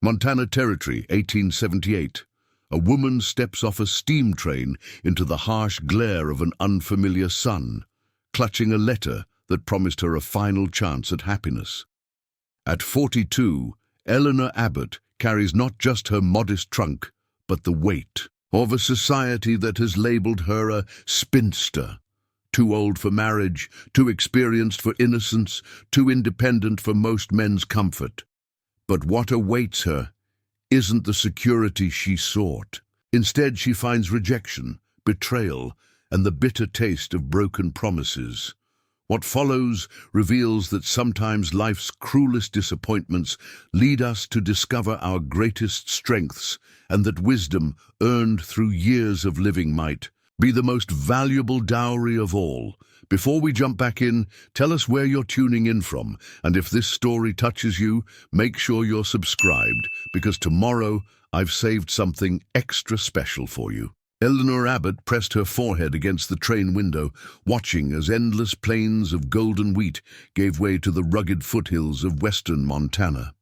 Montana Territory, 1878. A woman steps off a steam train into the harsh glare of an unfamiliar sun, clutching a letter that promised her a final chance at happiness. At 42, Eleanor Abbott carries not just her modest trunk, but the weight of a society that has labeled her a spinster, too old for marriage, too experienced for innocence, too independent for most men's comfort. But what awaits her isn't the security she sought. Instead, she finds rejection, betrayal, and the bitter taste of broken promises. What follows reveals that sometimes life's cruelest disappointments lead us to discover our greatest strengths, and that wisdom, earned through years of living, might be the most valuable dowry of all. Before we jump back in, tell us where you're tuning in from, and if this story touches you, make sure you're subscribed, because tomorrow I've saved something extra special for you. Eleanor Abbott pressed her forehead against the train window, watching as endless plains of golden wheat gave way to the rugged foothills of western Montana.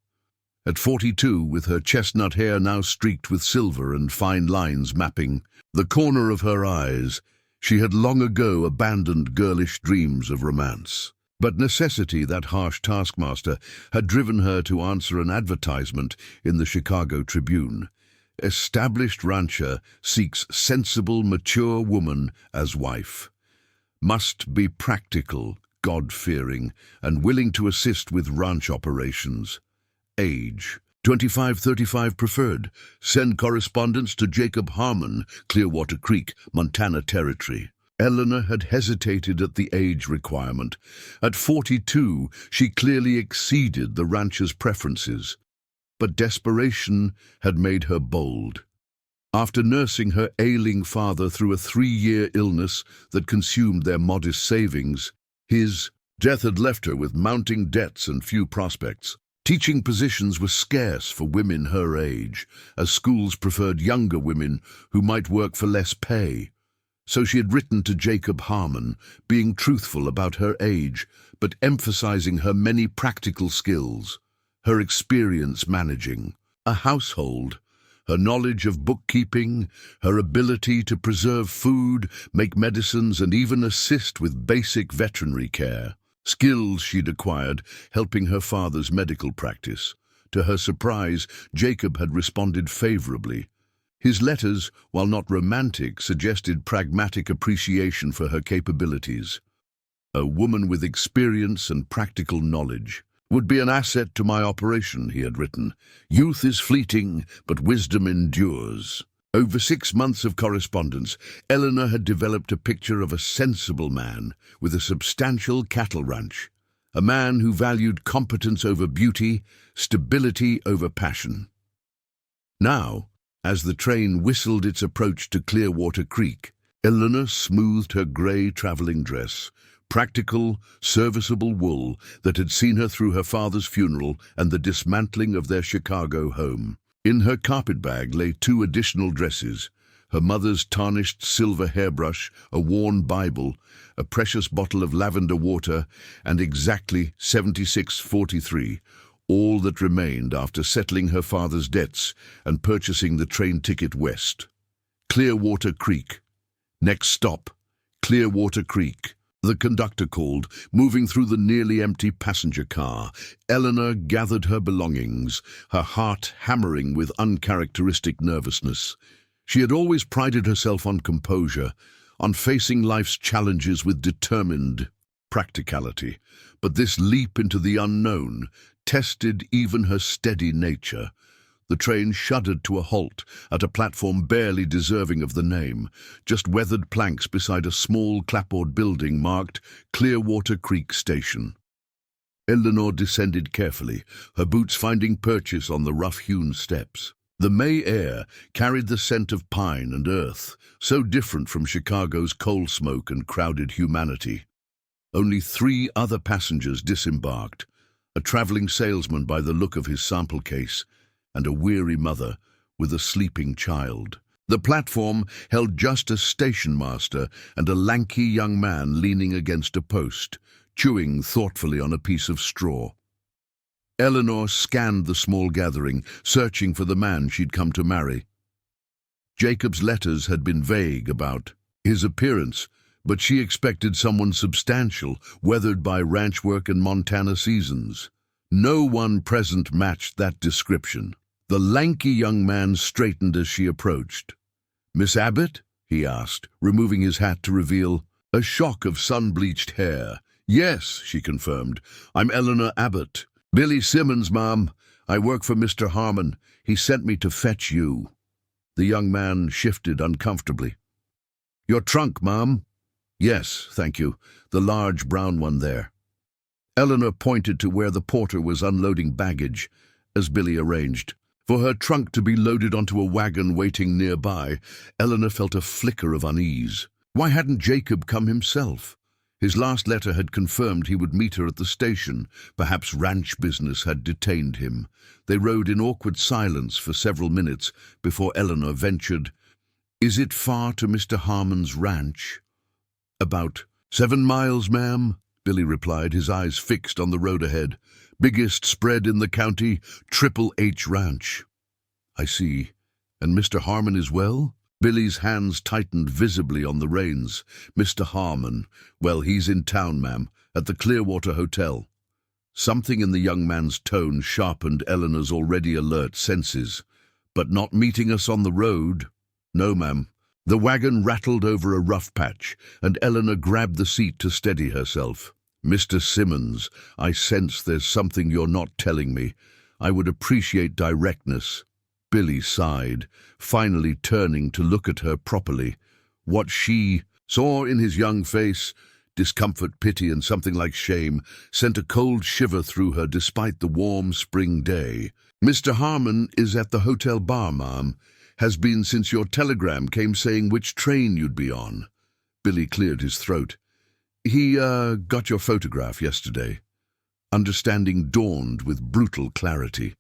At 42, with her chestnut hair now streaked with silver and fine lines mapping the corner of her eyes, she had long ago abandoned girlish dreams of romance. But necessity, that harsh taskmaster, had driven her to answer an advertisement in the Chicago Tribune. Established rancher seeks sensible, mature woman as wife. Must be practical, God-fearing, and willing to assist with ranch operations. Age, 25-35 preferred. Send correspondence to Jacob Harmon, Clearwater Creek, Montana Territory. Eleanor had hesitated at the age requirement. At 42, she clearly exceeded the rancher's preferences. But desperation had made her bold. After nursing her ailing father through a 3-year illness that consumed their modest savings, his death had left her with mounting debts and few prospects. Teaching positions were scarce for women her age, as schools preferred younger women who might work for less pay. So she had written to Jacob Harmon, being truthful about her age, but emphasizing her many practical skills, her experience managing a household, her knowledge of bookkeeping, her ability to preserve food, make medicines, and even assist with basic veterinary care. Skills she'd acquired helping her father's medical practice. To her surprise, Jacob had responded favorably. His letters, while not romantic, suggested pragmatic appreciation for her capabilities. A woman with experience and practical knowledge would be an asset to my operation, he had written. Youth is fleeting, but wisdom endures. Over 6 months of correspondence, Eleanor had developed a picture of a sensible man with a substantial cattle ranch, a man who valued competence over beauty, stability over passion. Now, as the train whistled its approach to Clearwater Creek, Eleanor smoothed her grey traveling dress, practical, serviceable wool that had seen her through her father's funeral and the dismantling of their Chicago home. In her carpetbag lay 2 additional dresses, her mother's tarnished silver hairbrush, a worn Bible, a precious bottle of lavender water, and exactly 76.43, all that remained after settling her father's debts and purchasing the train ticket west. Clearwater Creek. Next stop, Clearwater Creek. The conductor called, moving through the nearly empty passenger car. Eleanor gathered her belongings, her heart hammering with uncharacteristic nervousness. She had always prided herself on composure, on facing life's challenges with determined practicality. But this leap into the unknown tested even her steady nature. The train shuddered to a halt at a platform barely deserving of the name, just weathered planks beside a small clapboard building marked Clearwater Creek Station. Eleanor descended carefully, her boots finding purchase on the rough-hewn steps. The May air carried the scent of pine and earth, so different from Chicago's coal smoke and crowded humanity. Only 3 other passengers disembarked, a traveling salesman by the look of his sample case, and a weary mother with a sleeping child. The platform held just a station master and a lanky young man leaning against a post, chewing thoughtfully on a piece of straw. Eleanor scanned the small gathering, searching for the man she'd come to marry. Jacob's letters had been vague about his appearance, but she expected someone substantial, weathered by ranch work and Montana seasons. No one present matched that description. The lanky young man straightened as she approached. "Miss Abbott?" he asked, removing his hat to reveal a shock of sun-bleached hair. "Yes," she confirmed. "I'm Eleanor Abbott. Billy Simmons, ma'am. I work for Mr. Harmon. He sent me to fetch you." The young man shifted uncomfortably. "Your trunk, ma'am?" "Yes, thank you. The large brown one there." Eleanor pointed to where the porter was unloading baggage, as Billy arranged. For her trunk to be loaded onto a wagon waiting nearby, Eleanor felt a flicker of unease. Why hadn't Jacob come himself? His last letter had confirmed he would meet her at the station. Perhaps ranch business had detained him. They rode in awkward silence for several minutes before Eleanor ventured, "Is it far to Mr. Harmon's ranch?" "About 7 miles, ma'am," Billy replied, his eyes fixed on the road ahead. "Biggest spread in the county, Triple H Ranch." "I see. And Mr. Harmon is well?" Billy's hands tightened visibly on the reins. "Mr. Harmon, well, he's in town, ma'am, at the Clearwater Hotel." Something in the young man's tone sharpened Eleanor's already alert senses. "But not meeting us on the road?" "No, ma'am." The wagon rattled over a rough patch, and Eleanor grabbed the seat to steady herself. "Mr. Simmons, I sense there's something you're not telling me. I would appreciate directness." Billy sighed, finally turning to look at her properly. What she saw in his young face, discomfort, pity, and something like shame, sent a cold shiver through her despite the warm spring day. "Mr. Harmon is at the hotel bar, ma'am. Has been since your telegram came saying which train you'd be on." Billy cleared his throat. "He, got your photograph yesterday." Understanding dawned with brutal clarity.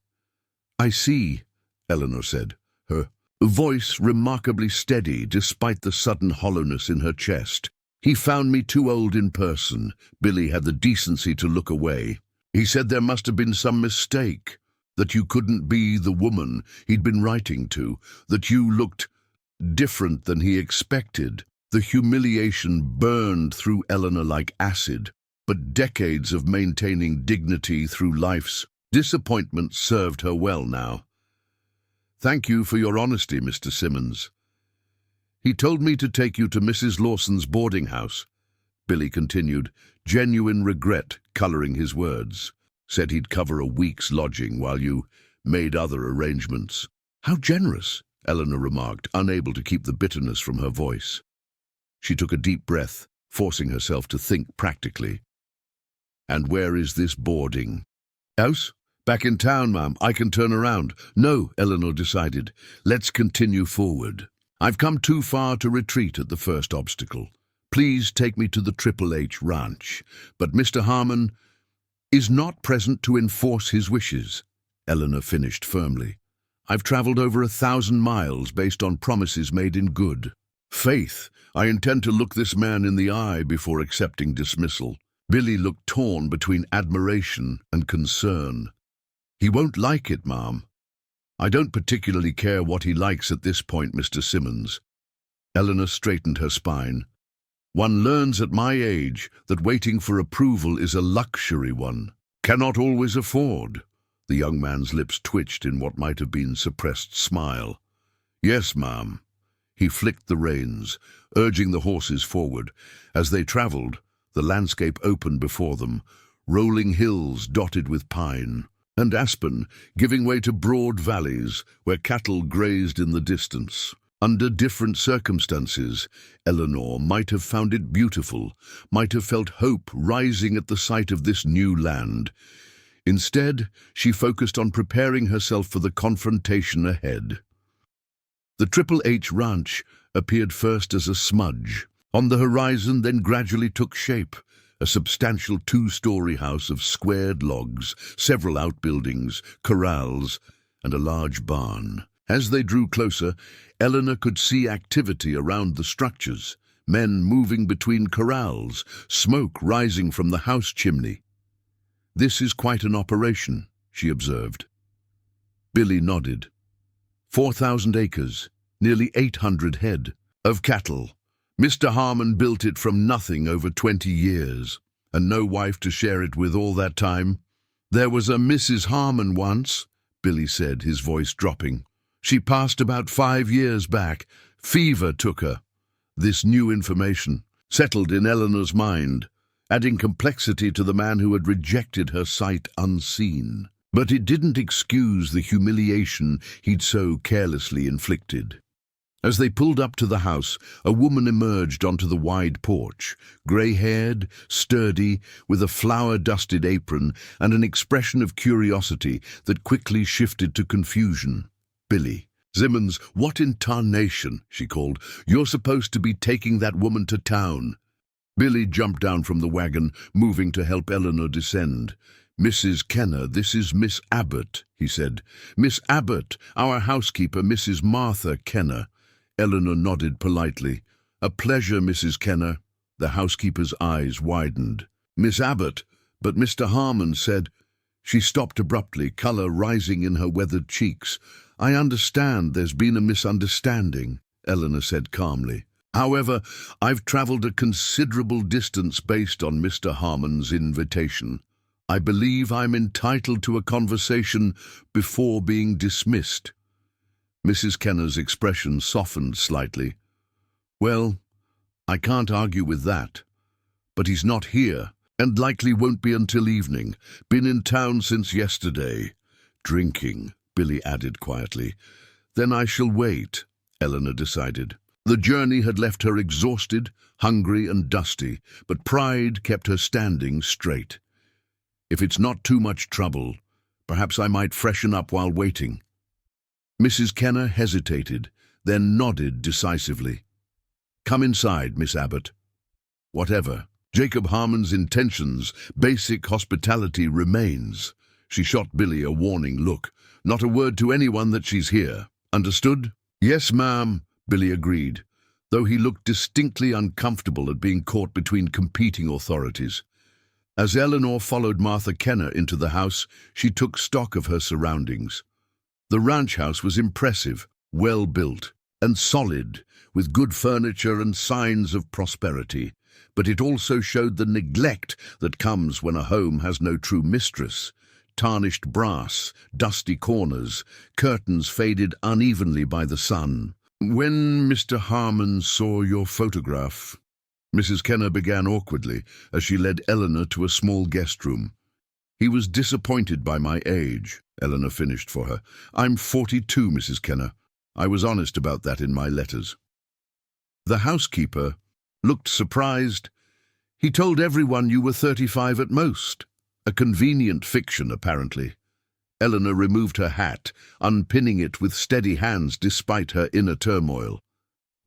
"I see," Eleanor said, her voice remarkably steady despite the sudden hollowness in her chest. "He found me too old in person." Billy had the decency to look away. "He said there must have been some mistake, that you couldn't be the woman he'd been writing to, that you looked different than he expected." The humiliation burned through Eleanor like acid, but decades of maintaining dignity through life's disappointment served her well now. "Thank you for your honesty, Mr. Simmons. He told me to take you to Mrs. Lawson's boarding house," Billy continued, genuine regret coloring his words. "Said he'd cover a week's lodging while you made other arrangements." "How generous," Eleanor remarked, unable to keep the bitterness from her voice. She took a deep breath, forcing herself to think practically. "And where is this boarding house?" "Back in town, ma'am. I can turn around." "No," Eleanor decided. "Let's continue forward. I've come too far to retreat at the first obstacle. Please take me to the Triple H Ranch. But Mr. Harmon is not present to enforce his wishes," Eleanor finished firmly. "I've traveled over 1,000 miles based on promises made in good faith. I intend to look this man in the eye before accepting dismissal." Billy looked torn between admiration and concern. "He won't like it, ma'am." "I don't particularly care what he likes at this point, Mr. Simmons." Eleanor straightened her spine. "One learns at my age that waiting for approval is a luxury one cannot always afford." The young man's lips twitched in what might have been suppressed smile. "Yes, ma'am." He flicked the reins, urging the horses forward. As they traveled, the landscape opened before them, rolling hills dotted with pine and aspen, giving way to broad valleys where cattle grazed in the distance. Under different circumstances, Eleanor might have found it beautiful, might have felt hope rising at the sight of this new land. Instead, she focused on preparing herself for the confrontation ahead. The Triple H Ranch appeared first as a smudge on the horizon, then gradually took shape. A substantial 2-story house of squared logs, several outbuildings, corrals, and a large barn. As they drew closer, Eleanor could see activity around the structures, men moving between corrals, smoke rising from the house chimney. "This is quite an operation," she observed. Billy nodded. 4,000 acres, nearly 800 head of cattle. Mr. Harmon built it from nothing over 20 years, and no wife to share it with all that time. There was a Mrs. Harmon once, Billy said, his voice dropping. She passed about 5 years back. Fever took her. This new information settled in Eleanor's mind, adding complexity to the man who had rejected her sight unseen. But it didn't excuse the humiliation he'd so carelessly inflicted. As they pulled up to the house, a woman emerged onto the wide porch, grey-haired, sturdy, with a flour-dusted apron and an expression of curiosity that quickly shifted to confusion. Billy. "Simmons, what in tarnation?" she called. "You're supposed to be taking that woman to town." Billy jumped down from the wagon, moving to help Eleanor descend. "Mrs. Kenner, this is Miss Abbott," he said. "Miss Abbott, our housekeeper, Mrs. Martha Kenner." Eleanor nodded politely. "A pleasure, Mrs. Kenner." The housekeeper's eyes widened. "Miss Abbott, but Mr. Harmon said—" She stopped abruptly, colour rising in her weathered cheeks. "I understand there's been a misunderstanding," Eleanor said calmly. "However, I've travelled a considerable distance based on Mr. Harmon's invitation. I believe I'm entitled to a conversation before being dismissed." Mrs. Kenner's expression softened slightly. "Well, I can't argue with that. But he's not here, and likely won't be until evening. Been in town since yesterday. Drinking," Billy added quietly. "Then I shall wait," Eleanor decided. The journey had left her exhausted, hungry and dusty, but pride kept her standing straight. "If it's not too much trouble, perhaps I might freshen up while waiting." Mrs. Kenner hesitated, then nodded decisively. "Come inside, Miss Abbott." "Whatever Jacob Harmon's intentions, basic hospitality remains." She shot Billy a warning look. "Not a word to anyone that she's here. Understood?" "Yes, ma'am," Billy agreed, though he looked distinctly uncomfortable at being caught between competing authorities. As Eleanor followed Martha Kenner into the house, she took stock of her surroundings. The ranch house was impressive, well built, and solid, with good furniture and signs of prosperity, but it also showed the neglect that comes when a home has no true mistress. Tarnished brass, dusty corners, curtains faded unevenly by the sun. "When Mr. Harmon saw your photograph," Mrs. Kenner began awkwardly as she led Eleanor to a small guest room. "He was disappointed by my age," Eleanor finished for her. "I'm 42, Mrs. Kenner. I was honest about that in my letters." The housekeeper looked surprised. "He told everyone you were 35 at most." A convenient fiction, apparently. Eleanor removed her hat, unpinning it with steady hands despite her inner turmoil.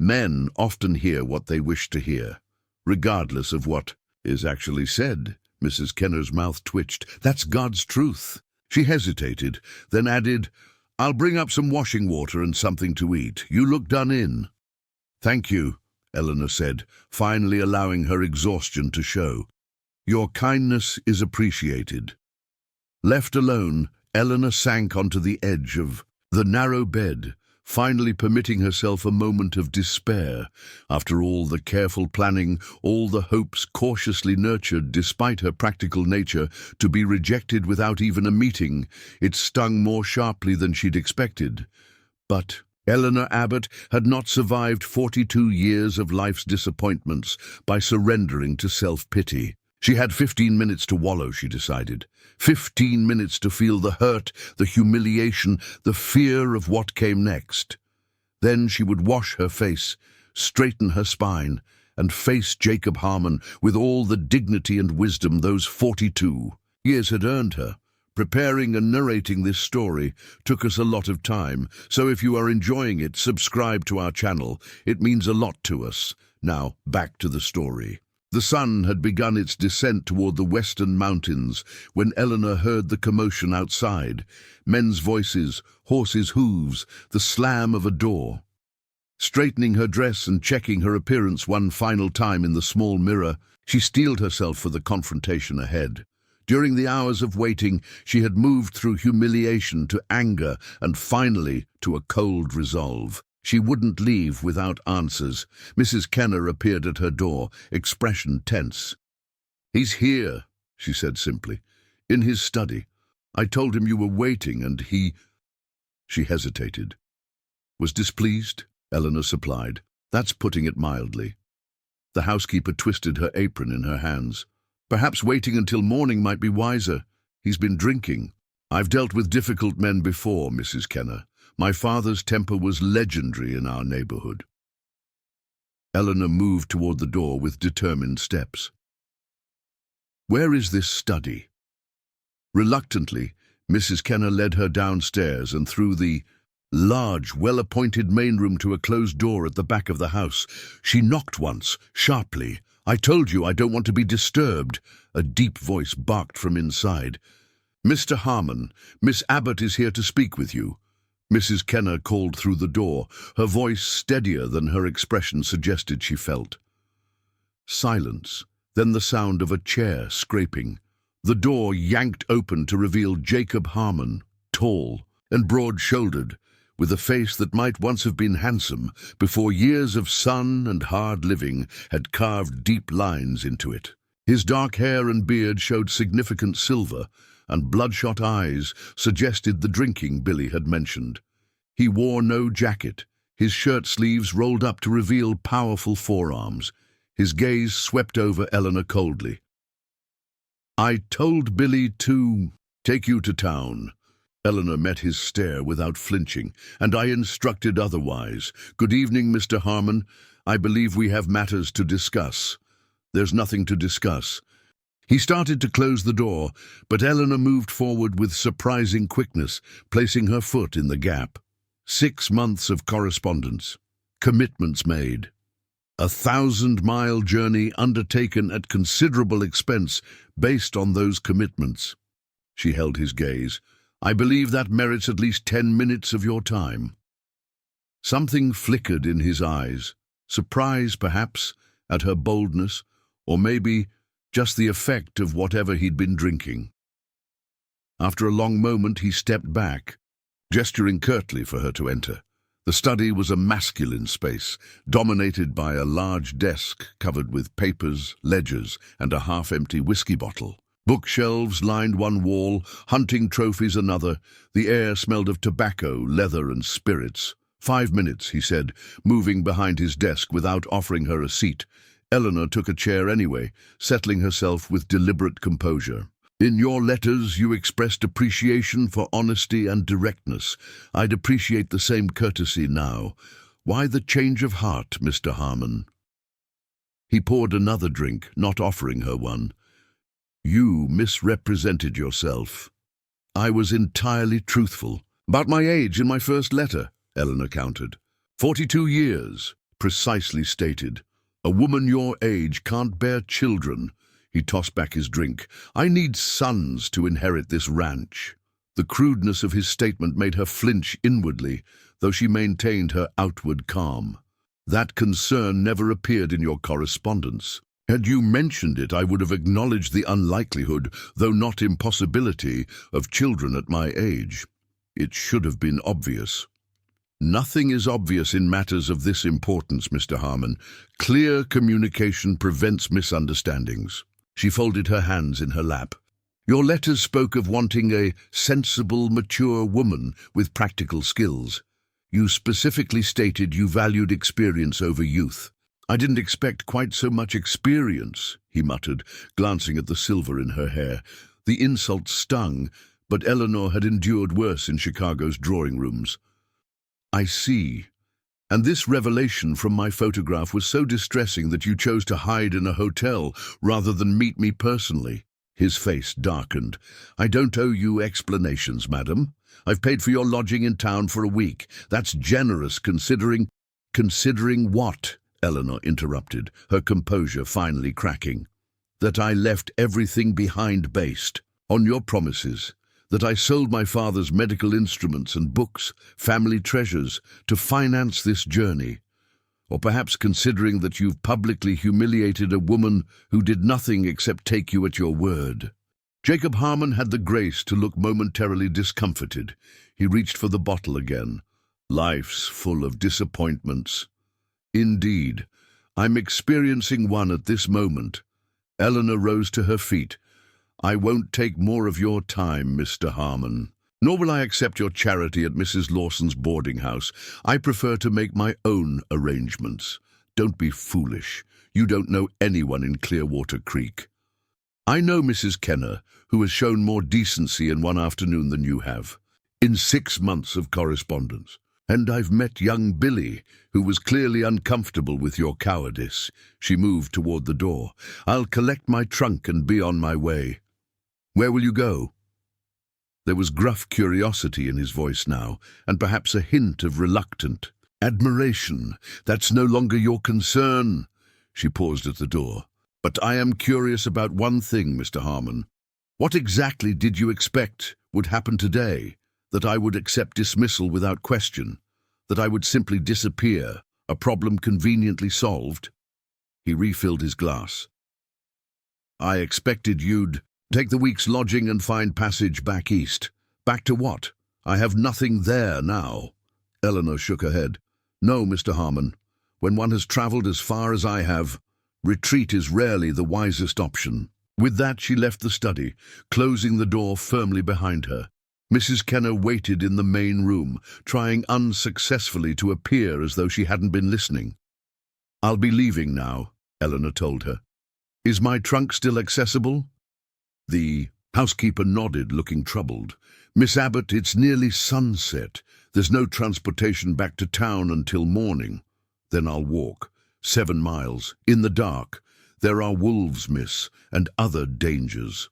Men often hear what they wish to hear, regardless of what is actually said. Mrs. Kenner's mouth twitched. "That's God's truth." She hesitated, then added, "I'll bring up some washing water and something to eat. You look done in." "Thank you," Eleanor said, finally allowing her exhaustion to show. "Your kindness is appreciated." Left alone, Eleanor sank onto the edge of the narrow bed, finally permitting herself a moment of despair. After all the careful planning, all the hopes cautiously nurtured despite her practical nature, to be rejected without even a meeting, it stung more sharply than she'd expected. But Eleanor Abbott had not survived 42 years of life's disappointments by surrendering to self-pity. She had 15 minutes to wallow, she decided. 15 minutes to feel the hurt, the humiliation, the fear of what came next. Then she would wash her face, straighten her spine, and face Jacob Harmon with all the dignity and wisdom those 42 years had earned her. Preparing and narrating this story took us a lot of time, so if you are enjoying it, subscribe to our channel. It means a lot to us. Now, back to the story. The sun had begun its descent toward the western mountains when Eleanor heard the commotion outside. Men's voices, horses' hooves, the slam of a door. Straightening her dress and checking her appearance one final time in the small mirror, she steeled herself for the confrontation ahead. During the hours of waiting, she had moved through humiliation to anger and finally to a cold resolve. She wouldn't leave without answers. Mrs. Kenner appeared at her door, expression tense. "He's here," she said simply. "In his study. I told him you were waiting and he—" She hesitated. "Was displeased?" Eleanor supplied. "That's putting it mildly." The housekeeper twisted her apron in her hands. "Perhaps waiting until morning might be wiser. He's been drinking. I've dealt with difficult men before, Mrs. Kenner. My father's temper was legendary in our neighborhood." Eleanor moved toward the door with determined steps. "Where is this study?" Reluctantly, Mrs. Kenner led her downstairs and through the large, well-appointed main room to a closed door at the back of the house. She knocked once, sharply. "I told you I don't want to be disturbed," a deep voice barked from inside. "Mr. Harmon, Miss Abbott is here to speak with you." Mrs. Kenner called through the door, her voice steadier than her expression suggested she felt. Silence, then the sound of a chair scraping. The door yanked open to reveal Jacob Harmon, tall and broad-shouldered, with a face that might once have been handsome before years of sun and hard living had carved deep lines into it. His dark hair and beard showed significant silver, and bloodshot eyes suggested the drinking Billy had mentioned. He wore no jacket, his shirt sleeves rolled up to reveal powerful forearms. His gaze swept over Eleanor coldly. "I told Billy to take you to town." Eleanor met his stare without flinching, "and I instructed otherwise. Good evening, Mr. Harmon. I believe we have matters to discuss." "There's nothing to discuss." He started to close the door, but Eleanor moved forward with surprising quickness, placing her foot in the gap. 6 months of correspondence, commitments made, a 1,000-mile journey undertaken at considerable expense based on those commitments. She held his gaze. "I believe that merits at least 10 minutes of your time." Something flickered in his eyes, surprise perhaps at her boldness, or maybe just the effect of whatever he'd been drinking. After a long moment he stepped back, gesturing curtly for her to enter. The study was a masculine space, dominated by a large desk covered with papers, ledgers, and a half-empty whiskey bottle. Bookshelves lined one wall, hunting trophies another. The air smelled of tobacco, leather, and spirits. 5 minutes, he said, moving behind his desk without offering her a seat. Eleanor took a chair anyway, settling herself with deliberate composure. "In your letters, you expressed appreciation for honesty and directness. I'd appreciate the same courtesy now. Why the change of heart, Mr. Harmon?" He poured another drink, not offering her one. "You misrepresented yourself." "I was entirely truthful. About my age in my first letter," Eleanor countered. 42 years, precisely stated. A woman your age can't bear children." He tossed back his drink. "I need sons to inherit this ranch." The crudeness of his statement made her flinch inwardly, though she maintained her outward calm. "That concern never appeared in your correspondence. Had you mentioned it, I would have acknowledged the unlikelihood, though not impossibility, of children at my age. It should have been obvious." "Nothing is obvious in matters of this importance, Mr. Harmon. Clear communication prevents misunderstandings." She folded her hands in her lap. "Your letters spoke of wanting a sensible, mature woman with practical skills. You specifically stated you valued experience over youth." "I didn't expect quite so much experience," he muttered, glancing at the silver in her hair. The insult stung, but Eleanor had endured worse in Chicago's drawing rooms. "I see. And this revelation from my photograph was so distressing that you chose to hide in a hotel rather than meet me personally." His face darkened. "I don't owe you explanations, madam. I've paid for your lodging in town for a week. That's generous considering—" "Considering what?" Eleanor interrupted, her composure finally cracking. "That I left everything behind based on your promises. That I sold my father's medical instruments and books, family treasures, to finance this journey. Or perhaps considering that you've publicly humiliated a woman who did nothing except take you at your word." Jacob Harmon had the grace to look momentarily discomfited. He reached for the bottle again. Life's full of disappointments. Indeed, I'm experiencing one at this moment. Eleanor rose to her feet. I won't take more of your time, Mr. Harmon. Nor will I accept your charity at Mrs. Lawson's boarding house. I prefer to make my own arrangements. Don't be foolish. You don't know anyone in Clearwater Creek. I know Mrs. Kenner, who has shown more decency in one afternoon than you have, in 6 months of correspondence. And I've met young Billy, who was clearly uncomfortable with your cowardice. She moved toward the door. I'll collect my trunk and be on my way. Where will you go? There was gruff curiosity in his voice now, and perhaps a hint of reluctant admiration. That's no longer your concern. She paused at the door. But I am curious about one thing, Mr. Harmon. What exactly did you expect would happen today? That I would accept dismissal without question? That I would simply disappear, a problem conveniently solved? He refilled his glass. I expected you'd take the week's lodging and find passage back east. Back to what? I have nothing there now. Eleanor shook her head. No, Mr. Harmon. When one has travelled as far as I have, retreat is rarely the wisest option. With that, she left the study, closing the door firmly behind her. Mrs. Kenner waited in the main room, trying unsuccessfully to appear as though she hadn't been listening. I'll be leaving now, Eleanor told her. Is my trunk still accessible? The housekeeper nodded, looking troubled. Miss Abbott, it's nearly sunset. There's no transportation back to town until morning. Then I'll walk. 7 miles, in the dark. There are wolves, miss, and other dangers.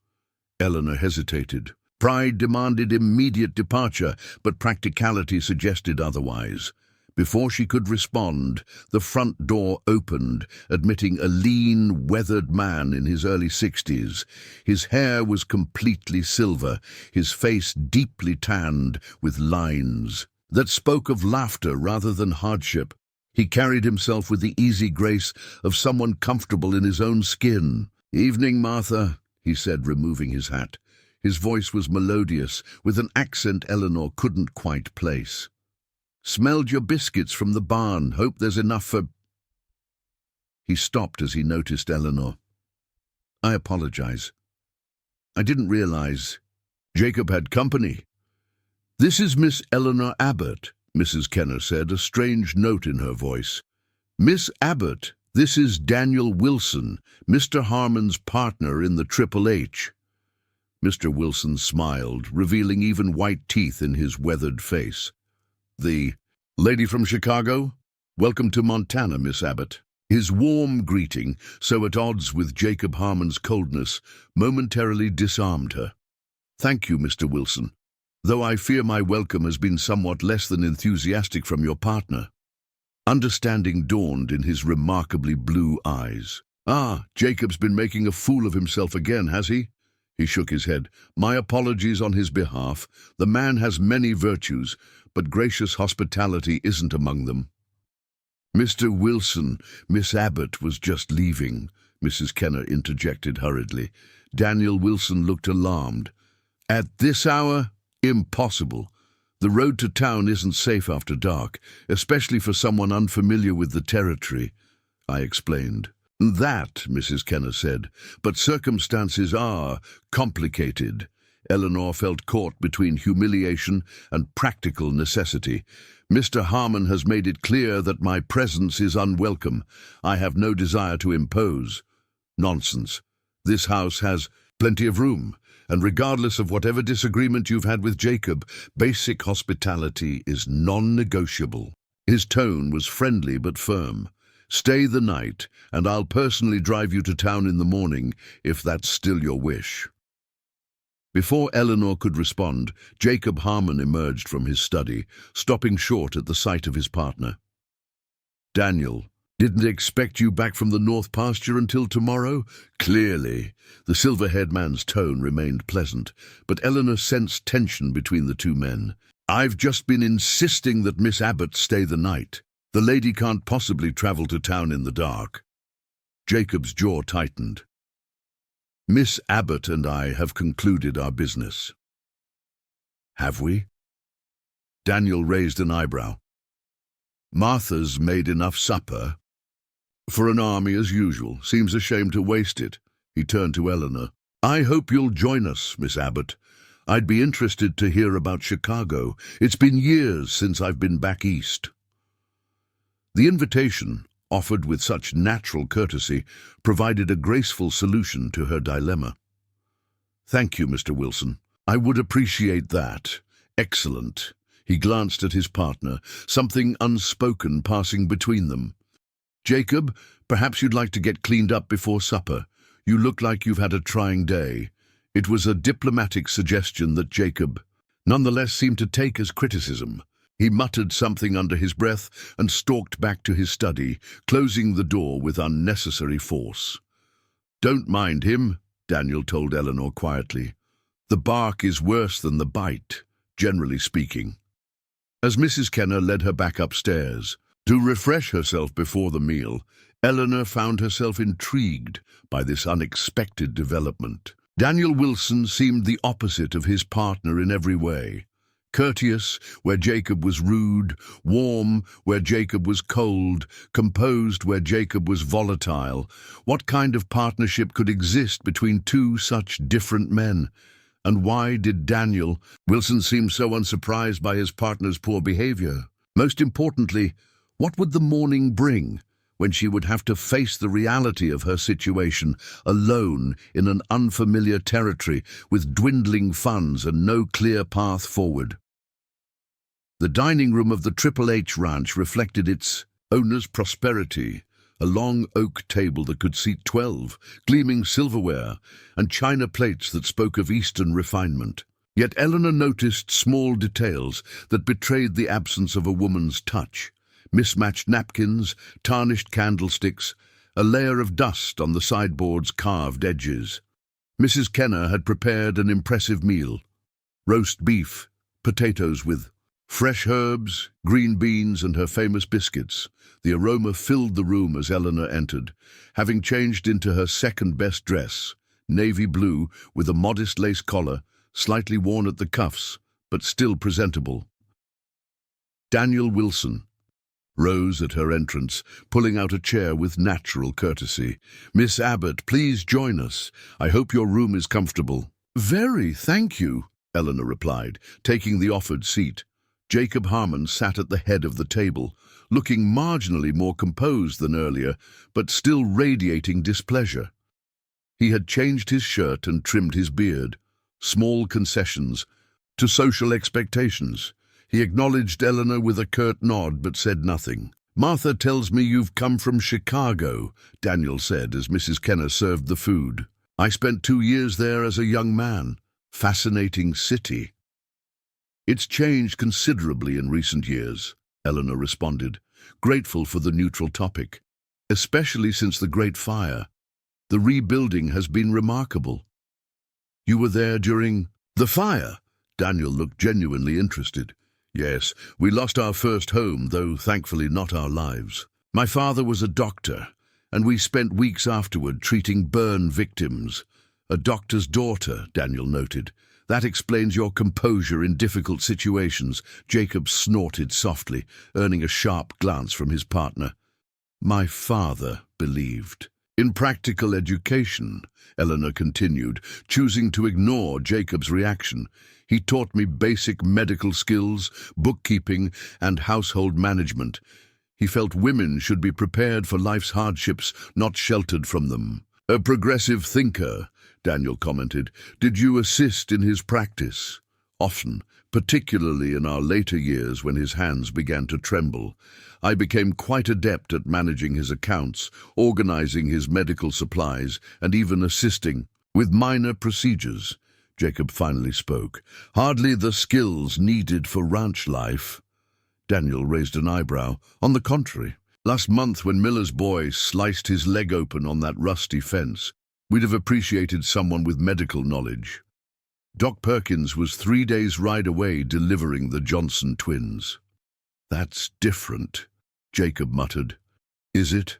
Eleanor hesitated. Pride demanded immediate departure, but practicality suggested otherwise. Before she could respond, the front door opened, admitting a lean, weathered man in his early 60s. His hair was completely silver, his face deeply tanned with lines that spoke of laughter rather than hardship. He carried himself with the easy grace of someone comfortable in his own skin. "Evening, Martha," he said, removing his hat. His voice was melodious, with an accent Eleanor couldn't quite place. "Smelled your biscuits from the barn. Hope there's enough for—" He stopped as he noticed Eleanor. "I apologize. I didn't realize Jacob had company." "This is Miss Eleanor Abbott," Mrs. Kenner said, a strange note in her voice. "Miss Abbott, this is Daniel Wilson, Mr. Harmon's partner in the Triple H." Mr. Wilson smiled, revealing even white teeth in his weathered face. "The lady from Chicago? Welcome to Montana, Miss Abbott." His warm greeting, so at odds with Jacob Harmon's coldness, momentarily disarmed her. "Thank you, Mr. Wilson, though I fear my welcome has been somewhat less than enthusiastic from your partner." Understanding dawned in his remarkably blue eyes. "Ah, Jacob's been making a fool of himself again, has he?" He shook his head. "My apologies on his behalf. The man has many virtues, but gracious hospitality isn't among them." "Mr. Wilson, Miss Abbott was just leaving," Mrs. Kenner interjected hurriedly. Daniel Wilson looked alarmed. "At this hour? Impossible. The road to town isn't safe after dark, especially for someone unfamiliar with the territory," I explained. "That," Mrs. Kenner said, "but circumstances are complicated." Eleanor felt caught between humiliation and practical necessity. "Mr. Harmon has made it clear that my presence is unwelcome. I have no desire to impose." "Nonsense. This house has plenty of room, and regardless of whatever disagreement you've had with Jacob, basic hospitality is non-negotiable." His tone was friendly but firm. "Stay the night, and I'll personally drive you to town in the morning, if that's still your wish." Before Eleanor could respond, Jacob Harmon emerged from his study, stopping short at the sight of his partner. "Daniel, didn't expect you back from the North Pasture until tomorrow?" "Clearly." The silver-haired man's tone remained pleasant, but Eleanor sensed tension between the two men. "I've just been insisting that Miss Abbott stay the night. The lady can't possibly travel to town in the dark." Jacob's jaw tightened. Miss Abbott and I have concluded our business. Have we? Daniel raised an eyebrow. Martha's made enough supper. For an army as usual. Seems a shame to waste it. He turned to Eleanor. I hope you'll join us, Miss Abbott. I'd be interested to hear about Chicago. It's been years since I've been back east. The invitation, offered with such natural courtesy, provided a graceful solution to her dilemma. Thank you, Mr. Wilson. I would appreciate that. Excellent. He glanced at his partner, something unspoken passing between them. Jacob, perhaps you'd like to get cleaned up before supper. You look like you've had a trying day. It was a diplomatic suggestion that Jacob, nonetheless, seemed to take as criticism. He muttered something under his breath and stalked back to his study, closing the door with unnecessary force. Don't mind him, Daniel told Eleanor quietly. The bark is worse than the bite, generally speaking. As Mrs. Kenner led her back upstairs to refresh herself before the meal, Eleanor found herself intrigued by this unexpected development. Daniel Wilson seemed the opposite of his partner in every way. Courteous where Jacob was rude, warm where Jacob was cold, composed where Jacob was volatile. What kind of partnership could exist between two such different men? And why did Daniel Wilson seem so unsurprised by his partner's poor behavior? Most importantly, what would the morning bring, when she would have to face the reality of her situation, alone in an unfamiliar territory with dwindling funds and no clear path forward? The dining room of the Triple H Ranch reflected its owner's prosperity, a long oak table that could seat 12, gleaming silverware, and china plates that spoke of Eastern refinement. Yet Eleanor noticed small details that betrayed the absence of a woman's touch. Mismatched napkins, tarnished candlesticks, a layer of dust on the sideboard's carved edges. Mrs. Kenner had prepared an impressive meal. Roast beef, potatoes with fresh herbs, green beans, and her famous biscuits. The aroma filled the room as Eleanor entered, having changed into her second-best dress, navy blue with a modest lace collar, slightly worn at the cuffs, but still presentable. Daniel Wilson rose at her entrance, pulling out a chair with natural courtesy. Miss Abbott, please join us. I hope your room is comfortable. Very, thank you, Eleanor replied, taking the offered seat. Jacob Harmon sat at the head of the table, looking marginally more composed than earlier, but still radiating displeasure. He had changed his shirt and trimmed his beard, small concessions to social expectations. He acknowledged Eleanor with a curt nod, but said nothing. Martha tells me you've come from Chicago, Daniel said as Mrs. Kenner served the food. I spent 2 years there as a young man. Fascinating city. It's changed considerably in recent years, Eleanor responded, grateful for the neutral topic. Especially since the Great Fire. The rebuilding has been remarkable. You were there during the fire? Daniel looked genuinely interested. Yes, we lost our first home, though thankfully not our lives. My father was a doctor, and we spent weeks afterward treating burn victims. A doctor's daughter, Daniel noted. That explains your composure in difficult situations. Jacob snorted softly, earning a sharp glance from his partner. My father believed. In practical education, Eleanor continued, choosing to ignore Jacob's reaction. He taught me basic medical skills, bookkeeping, and household management. He felt women should be prepared for life's hardships, not sheltered from them. A progressive thinker, Daniel commented. Did you assist in his practice? Often, particularly in our later years when his hands began to tremble. I became quite adept at managing his accounts, organizing his medical supplies, and even assisting with minor procedures. Jacob finally spoke. Hardly the skills needed for ranch life. Daniel raised an eyebrow. On the contrary, last month when Miller's boy sliced his leg open on that rusty fence, we'd have appreciated someone with medical knowledge. Doc Perkins was 3 days' ride away delivering the Johnson twins. That's different, Jacob muttered. Is it?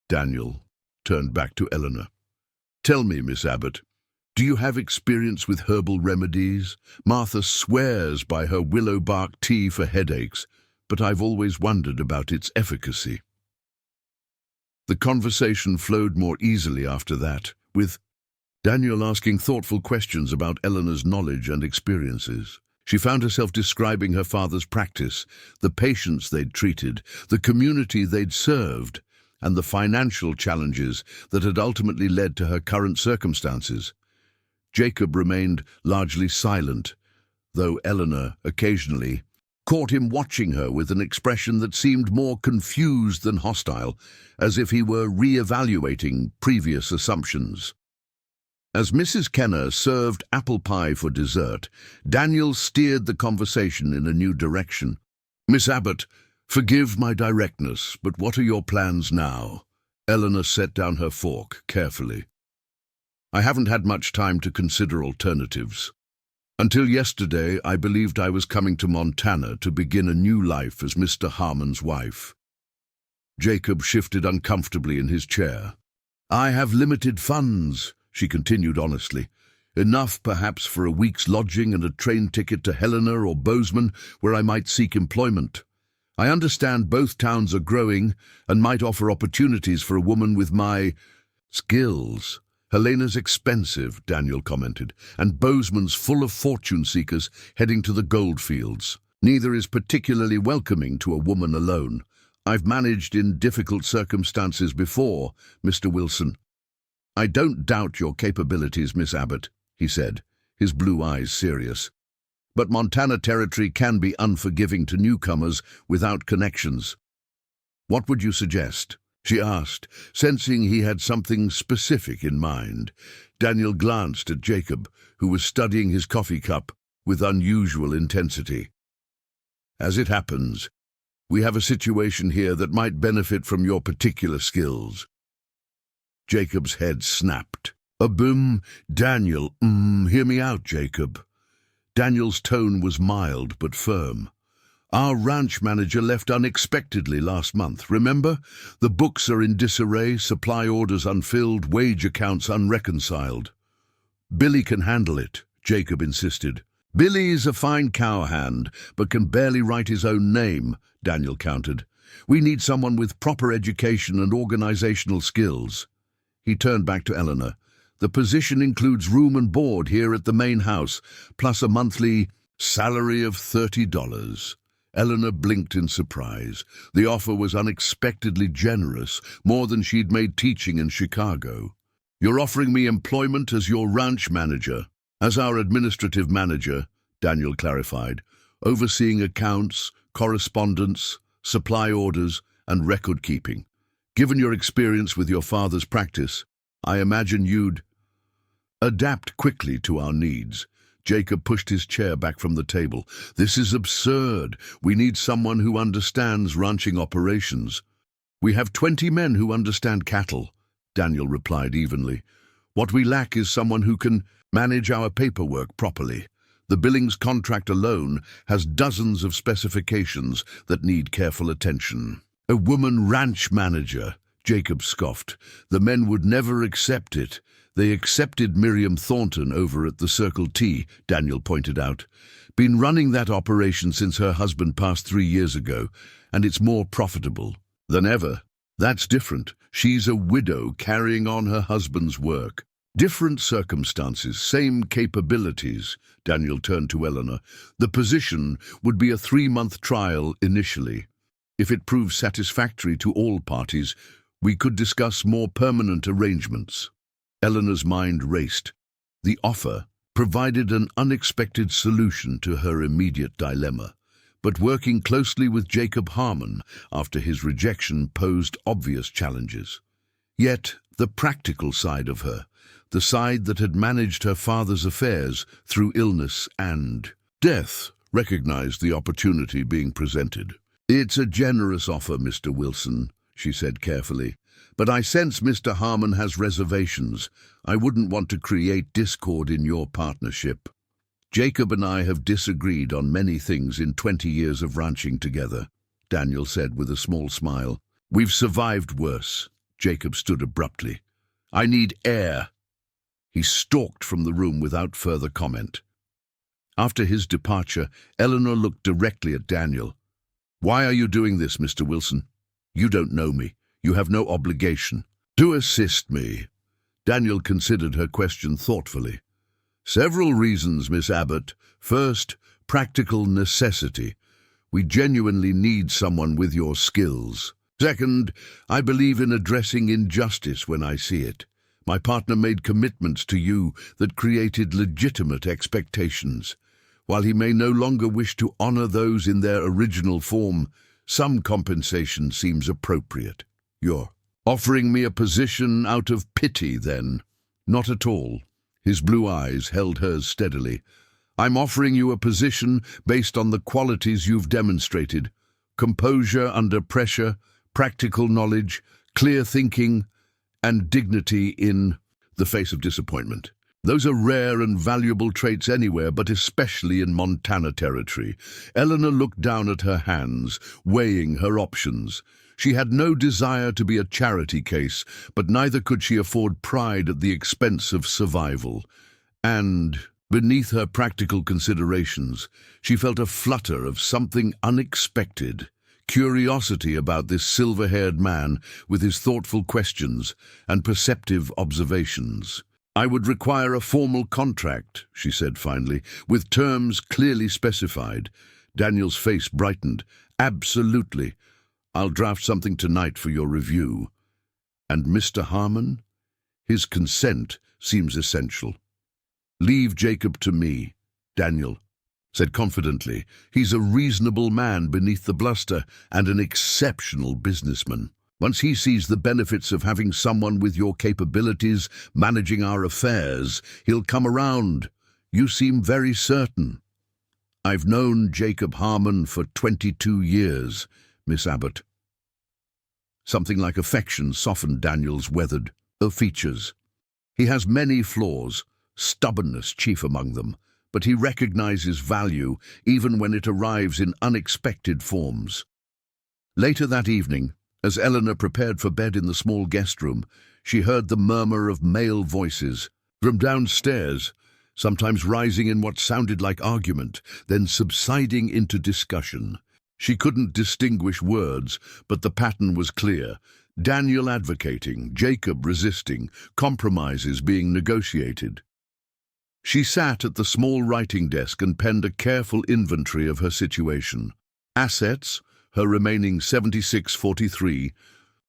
Daniel turned back to Eleanor. Tell me, Miss Abbott, Do you have experience with herbal remedies? Martha swears by her willow bark tea for headaches, but I've always wondered about its efficacy. The conversation flowed more easily after that, with Daniel asking thoughtful questions about Eleanor's knowledge and experiences. She found herself describing her father's practice, the patients they'd treated, the community they'd served, and the financial challenges that had ultimately led to her current circumstances. Jacob remained largely silent, though Eleanor occasionally caught him watching her with an expression that seemed more confused than hostile, as if he were re-evaluating previous assumptions. As Mrs. Kenner served apple pie for dessert, Daniel steered the conversation in a new direction. "Miss Abbott, forgive my directness, but what are your plans now?" Eleanor set down her fork carefully. "I haven't had much time to consider alternatives. Until yesterday, I believed I was coming to Montana to begin a new life as Mr. Harmon's wife." Jacob shifted uncomfortably in his chair. "I have limited funds," she continued honestly. "Enough, perhaps, for a week's lodging and a train ticket to Helena or Bozeman, where I might seek employment. I understand both towns are growing and might offer opportunities for a woman with my skills." "Helena's expensive," Daniel commented, "and Bozeman's full of fortune seekers heading to the gold fields. Neither is particularly welcoming to a woman alone. I've managed in difficult circumstances before, Mr. Wilson." "I don't doubt your capabilities, Miss Abbott," he said, his blue eyes serious. "But Montana territory can be unforgiving to newcomers without connections." "What would you suggest?" she asked, sensing he had something specific in mind. Daniel glanced at Jacob, who was studying his coffee cup with unusual intensity. "As it happens, we have a situation here that might benefit from your particular skills." Jacob's head snapped. Daniel, hear me out, Jacob." Daniel's tone was mild but firm. "Our ranch manager left unexpectedly last month, remember? The books are in disarray, supply orders unfilled, wage accounts unreconciled." "Billy can handle it," Jacob insisted. "Billy's a fine cowhand, but can barely write his own name," Daniel countered. "We need someone with proper education and organizational skills." He turned back to Eleanor. "The position includes room and board here at the main house, plus a monthly salary of $30. Eleanor blinked in surprise. The offer was unexpectedly generous, more than she'd made teaching in Chicago. "You're offering me employment as your ranch manager?" "As our administrative manager," Daniel clarified, "overseeing accounts, correspondence, supply orders, and record keeping. Given your experience with your father's practice, I imagine you'd adapt quickly to our needs." Jacob pushed his chair back from the table. "This is absurd. We need someone who understands ranching operations." "We have 20 men who understand cattle," Daniel replied evenly. "What we lack is someone who can manage our paperwork properly. The Billings contract alone has dozens of specifications that need careful attention." "A woman ranch manager," Jacob scoffed. "The men would never accept it." "They accepted Miriam Thornton over at the Circle T," Daniel pointed out. "Been running that operation since her husband passed 3 years ago, and it's more profitable than ever." "That's different. She's a widow carrying on her husband's work." "Different circumstances, same capabilities," Daniel turned to Eleanor. "The position would be a 3-month trial initially. If it proves satisfactory to all parties, we could discuss more permanent arrangements." Eleanor's mind raced. The offer provided an unexpected solution to her immediate dilemma, but working closely with Jacob Harmon after his rejection posed obvious challenges. Yet the practical side of her, the side that had managed her father's affairs through illness and death, recognized the opportunity being presented. "It's a generous offer, Mr. Wilson," she said carefully, "but I sense Mr. Harmon has reservations. I wouldn't want to create discord in your partnership." "Jacob and I have disagreed on many things in 20 years of ranching together," Daniel said with a small smile. "We've survived worse." Jacob stood abruptly. "I need air." He stalked from the room without further comment. After his departure, Eleanor looked directly at Daniel. "Why are you doing this, Mr. Wilson? You don't know me. You have no obligation." "To assist me." Daniel considered her question thoughtfully. "Several reasons, Miss Abbott. First, practical necessity. We genuinely need someone with your skills. Second, I believe in addressing injustice when I see it. My partner made commitments to you that created legitimate expectations. While he may no longer wish to honor those in their original form, some compensation seems appropriate. You're offering me a position out of pity, then?" "Not at all." His blue eyes held hers steadily. "I'm offering you a position based on the qualities you've demonstrated: composure under pressure, practical knowledge, clear thinking, and dignity in the face of disappointment. Those are rare and valuable traits anywhere, but especially in Montana territory." Eleanor looked down at her hands, weighing her options. She had no desire to be a charity case, but neither could she afford pride at the expense of survival. And beneath her practical considerations, she felt a flutter of something unexpected. Curiosity about this silver-haired man with his thoughtful questions and perceptive observations. "I would require a formal contract," she said finally, "with terms clearly specified." Daniel's face brightened. "Absolutely. I'll draft something tonight for your review." "And Mr. Harmon?" "His consent seems essential." "Leave Jacob to me," Daniel said confidently. "He's a reasonable man beneath the bluster and an exceptional businessman. Once he sees the benefits of having someone with your capabilities managing our affairs, he'll come around. You seem very certain." "I've known Jacob Harmon for 22 years, Miss Abbott." Something like affection softened Daniel's weathered features. "He has many flaws, stubbornness chief among them, but he recognizes value even when it arrives in unexpected forms." Later that evening, as Eleanor prepared for bed in the small guest room, she heard the murmur of male voices from downstairs, sometimes rising in what sounded like argument, then subsiding into discussion. She couldn't distinguish words, but the pattern was clear. Daniel advocating, Jacob resisting, compromises being negotiated. She sat at the small writing desk and penned a careful inventory of her situation. Assets, her remaining 7643,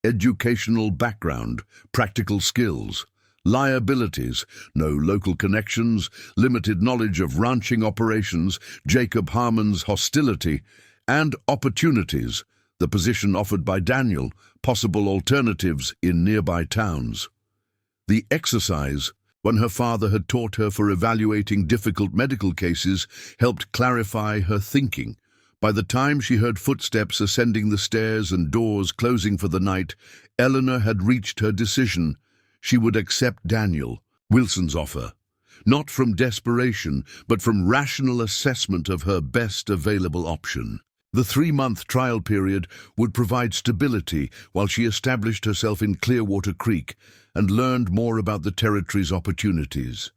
educational background, practical skills. Liabilities, no local connections, limited knowledge of ranching operations, Jacob Harmon's hostility, and opportunities, the position offered by Daniel, possible alternatives in nearby towns. The exercise, when her father had taught her for evaluating difficult medical cases, helped clarify her thinking. By the time she heard footsteps ascending the stairs and doors closing for the night, Eleanor had reached her decision. She would accept Daniel Wilson's offer, not from desperation, but from rational assessment of her best available option. The 3-month trial period would provide stability while she established herself in Clearwater Creek and learned more about the territory's opportunities.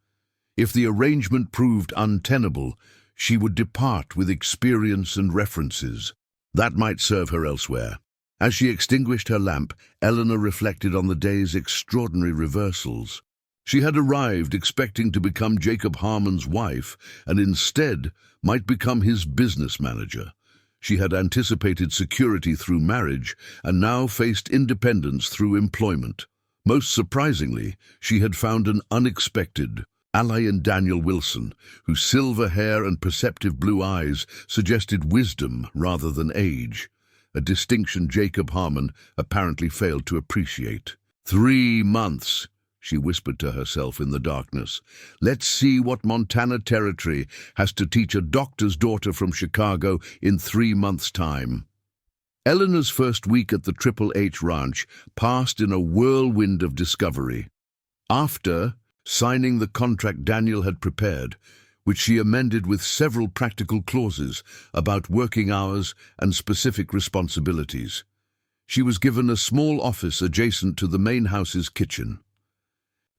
If the arrangement proved untenable, she would depart with experience and references. That might serve her elsewhere. As she extinguished her lamp, Eleanor reflected on the day's extraordinary reversals. She had arrived expecting to become Jacob Harmon's wife, and instead might become his business manager. She had anticipated security through marriage, and now faced independence through employment. Most surprisingly, she had found an unexpected ally in Daniel Wilson, whose silver hair and perceptive blue eyes suggested wisdom rather than age, a distinction Jacob Harmon apparently failed to appreciate. 3 months, she whispered to herself in the darkness. Let's see what Montana territory has to teach a doctor's daughter from Chicago in 3 months' time. Eleanor's first week at the Triple H Ranch passed in a whirlwind of discovery. After signing the contract Daniel had prepared, which she amended with several practical clauses about working hours and specific responsibilities, she was given a small office adjacent to the main house's kitchen.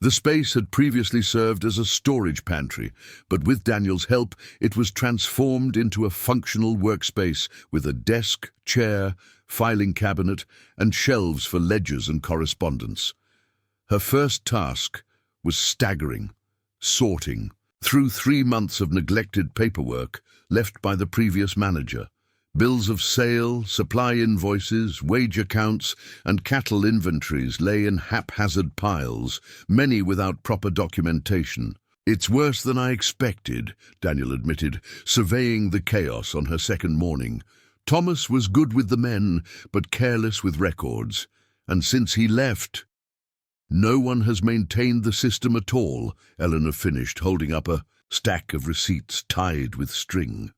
The space had previously served as a storage pantry, but with Daniel's help, it was transformed into a functional workspace with a desk, chair, filing cabinet, and shelves for ledgers and correspondence. Her first task was staggering, sorting through 3 months of neglected paperwork left by the previous manager. Bills of sale, supply invoices, wage accounts, and cattle inventories lay in haphazard piles, many without proper documentation. "It's worse than I expected," Daniel admitted, surveying the chaos on her second morning. "Thomas was good with the men, but careless with records. And since he left, no one has maintained the system at all," Eleanor finished, holding up a stack of receipts tied with string.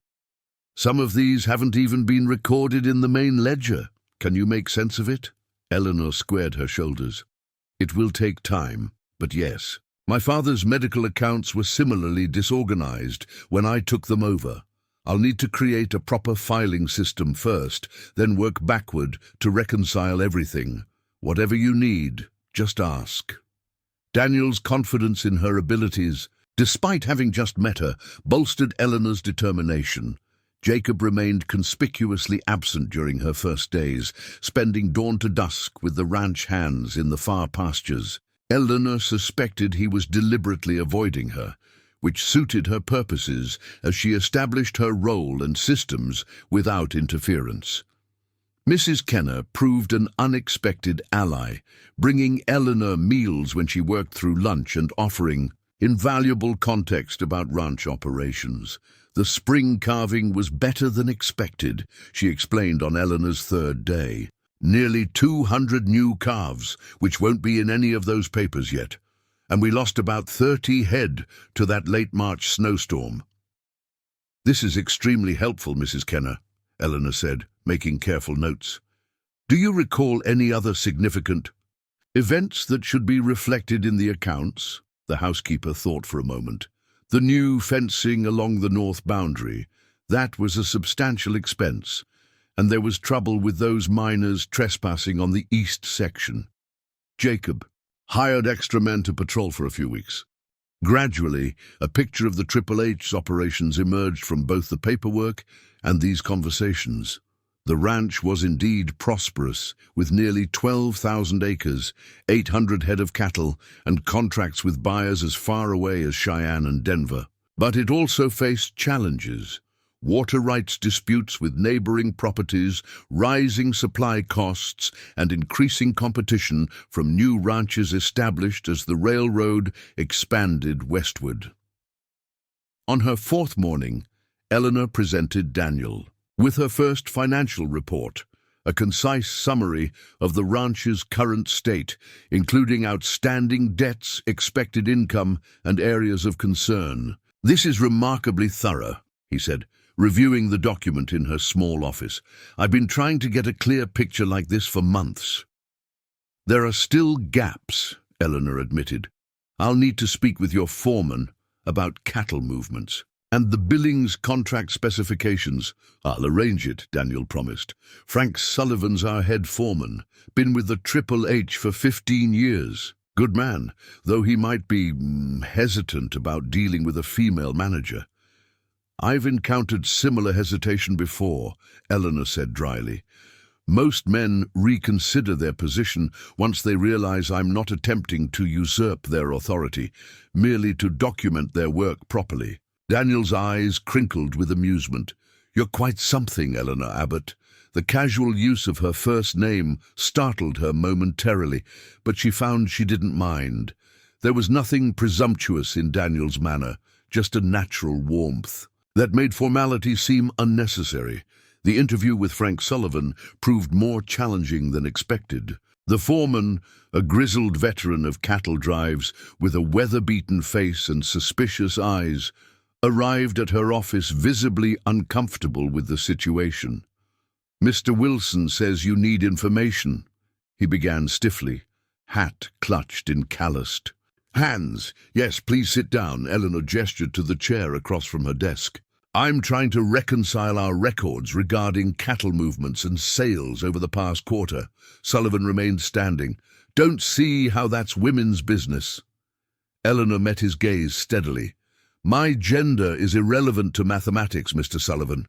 "Some of these haven't even been recorded in the main ledger. Can you make sense of it?" Eleanor squared her shoulders. "It will take time, but yes. My father's medical accounts were similarly disorganized when I took them over. I'll need to create a proper filing system first, then work backward to reconcile everything. Whatever you need, just ask." Daniel's confidence in her abilities, despite having just met her, bolstered Eleanor's determination. Jacob remained conspicuously absent during her first days, spending dawn to dusk with the ranch hands in the far pastures. Eleanor suspected he was deliberately avoiding her, which suited her purposes as she established her role and systems without interference. Mrs. Kenner proved an unexpected ally, bringing Eleanor meals when she worked through lunch and offering invaluable context about ranch operations. "The spring calving was better than expected," she explained on Eleanor's third day. "Nearly 200 new calves, which won't be in any of those papers yet. And we lost about 30 head to that late March snowstorm." "This is extremely helpful, Mrs. Kenner," Eleanor said, making careful notes. "Do you recall any other significant events that should be reflected in the accounts?" The housekeeper thought for a moment. "The new fencing along the north boundary, that was a substantial expense, and there was trouble with those miners trespassing on the east section. Jacob hired extra men to patrol for a few weeks." Gradually, a picture of the Triple H's operations emerged from both the paperwork and these conversations. The ranch was indeed prosperous, with nearly 12,000 acres, 800 head of cattle, and contracts with buyers as far away as Cheyenne and Denver. But it also faced challenges: water rights disputes with neighboring properties, rising supply costs, and increasing competition from new ranches established as the railroad expanded westward. On her fourth morning, Eleanor presented Daniel with her first financial report, a concise summary of the ranch's current state, including outstanding debts, expected income, and areas of concern. "This is remarkably thorough," he said, reviewing the document in her small office. "I've been trying to get a clear picture like this for months." "There are still gaps," Eleanor admitted. "I'll need to speak with your foreman about cattle movements. And the Billings contract specifications." "I'll arrange it," Daniel promised. "Frank Sullivan's our head foreman, been with the Triple H for 15 years. Good man, though he might be hesitant about dealing with a female manager." "I've encountered similar hesitation before," Eleanor said dryly. "Most men reconsider their position once they realize I'm not attempting to usurp their authority, merely to document their work properly." Daniel's eyes crinkled with amusement. "You're quite something, Eleanor Abbott." The casual use of her first name startled her momentarily, but she found she didn't mind. There was nothing presumptuous in Daniel's manner, just a natural warmth that made formality seem unnecessary. The interview with Frank Sullivan proved more challenging than expected. The foreman, a grizzled veteran of cattle drives with a weather-beaten face and suspicious eyes, arrived at her office visibly uncomfortable with the situation. "Mr. Wilson says you need information," he began stiffly, hat clutched in calloused hands. "Yes, please sit down," Eleanor gestured to the chair across from her desk. "I'm trying to reconcile our records regarding cattle movements and sales over the past quarter." Sullivan remained standing. "Don't see how that's women's business." Eleanor met his gaze steadily. My gender is irrelevant to mathematics, Mr. Sullivan.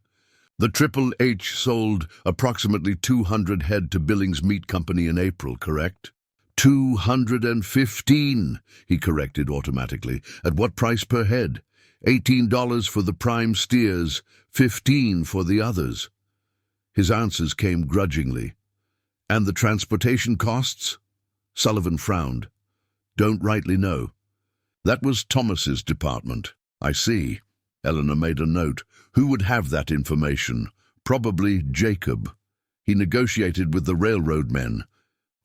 The Triple H sold approximately 200 head to Billings Meat Company in April, correct? 215, he corrected automatically. At what price per head? $18 for the prime steers, $15 for the others. His answers came grudgingly. And the transportation costs? Sullivan frowned. Don't rightly know. That was Thomas's department. I see. Eleanor made a note. Who would have that information? Probably Jacob. He negotiated with the railroad men.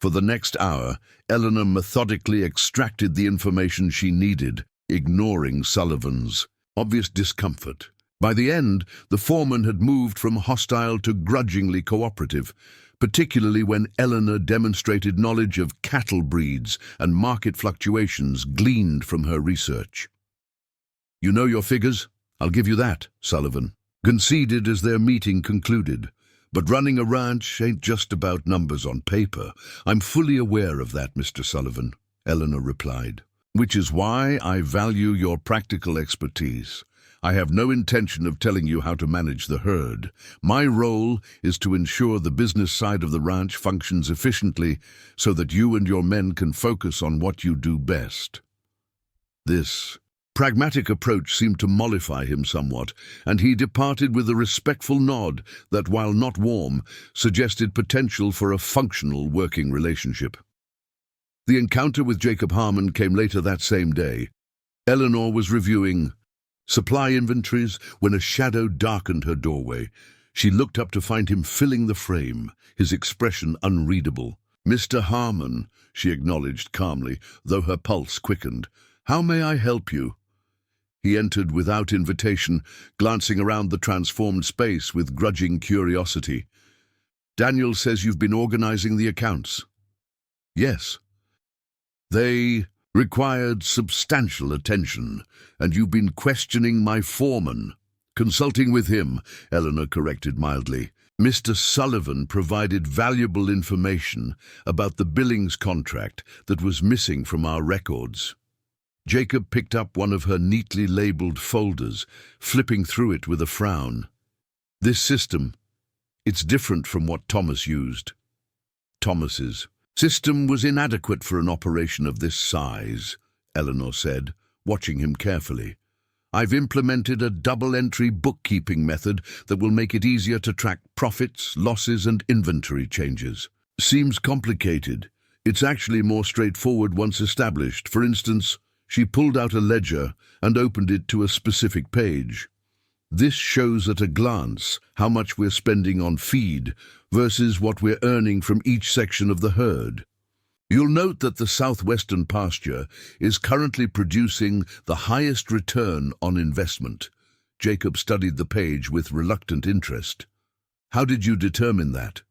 For the next hour, Eleanor methodically extracted the information she needed, ignoring Sullivan's obvious discomfort. By the end, the foreman had moved from hostile to grudgingly cooperative, particularly when Eleanor demonstrated knowledge of cattle breeds and market fluctuations gleaned from her research. You know your figures? I'll give you that, Sullivan conceded as their meeting concluded. But running a ranch ain't just about numbers on paper. I'm fully aware of that, Mr. Sullivan, Eleanor replied. Which is why I value your practical expertise. I have no intention of telling you how to manage the herd. My role is to ensure the business side of the ranch functions efficiently so that you and your men can focus on what you do best. This pragmatic approach seemed to mollify him somewhat, and he departed with a respectful nod that, while not warm, suggested potential for a functional working relationship. The encounter with Jacob Harmon came later that same day. Eleanor was reviewing supply inventories when a shadow darkened her doorway. She looked up to find him filling the frame, his expression unreadable. Mr. Harmon, she acknowledged calmly, though her pulse quickened. How may I help you? He entered without invitation, glancing around the transformed space with grudging curiosity. Daniel says you've been organizing the accounts. Yes. They required substantial attention, and you've been questioning my foreman. Consulting with him, Eleanor corrected mildly. Mr. Sullivan provided valuable information about the Billings contract that was missing from our records. Jacob picked up one of her neatly labeled folders, flipping through it with a frown. This system, it's different from what Thomas used. Thomas's system was inadequate for an operation of this size, Eleanor said, watching him carefully. I've implemented a double-entry bookkeeping method that will make it easier to track profits, losses, and inventory changes. Seems complicated. It's actually more straightforward once established. For instance, she pulled out a ledger and opened it to a specific page. This shows at a glance how much we're spending on feed versus what we're earning from each section of the herd. You'll note that the southwestern pasture is currently producing the highest return on investment. Jacob studied the page with reluctant interest. How did you determine that?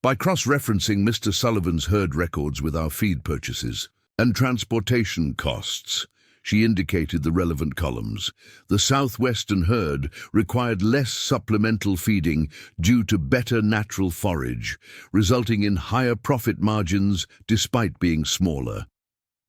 By cross-referencing Mr. Sullivan's herd records with our feed purchases and transportation costs. She indicated the relevant columns. The southwestern herd required less supplemental feeding due to better natural forage, resulting in higher profit margins despite being smaller.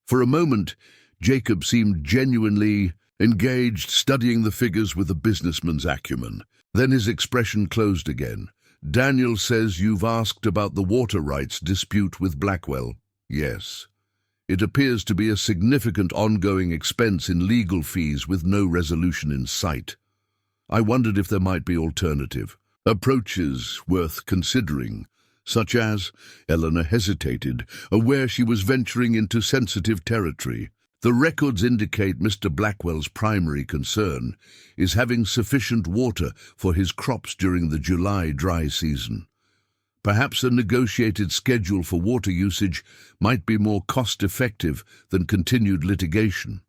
For a moment, Jacob seemed genuinely engaged, studying the figures with a businessman's acumen. Then his expression closed again. Daniel says you've asked about the water rights dispute with Blackwell. Yes. It appears to be a significant ongoing expense in legal fees with no resolution in sight. I wondered if there might be alternative approaches worth considering, such as, Eleanor hesitated, aware she was venturing into sensitive territory. The records indicate Mr. Blackwell's primary concern is having sufficient water for his crops during the July dry season. Perhaps a negotiated schedule for water usage might be more cost-effective than continued litigation.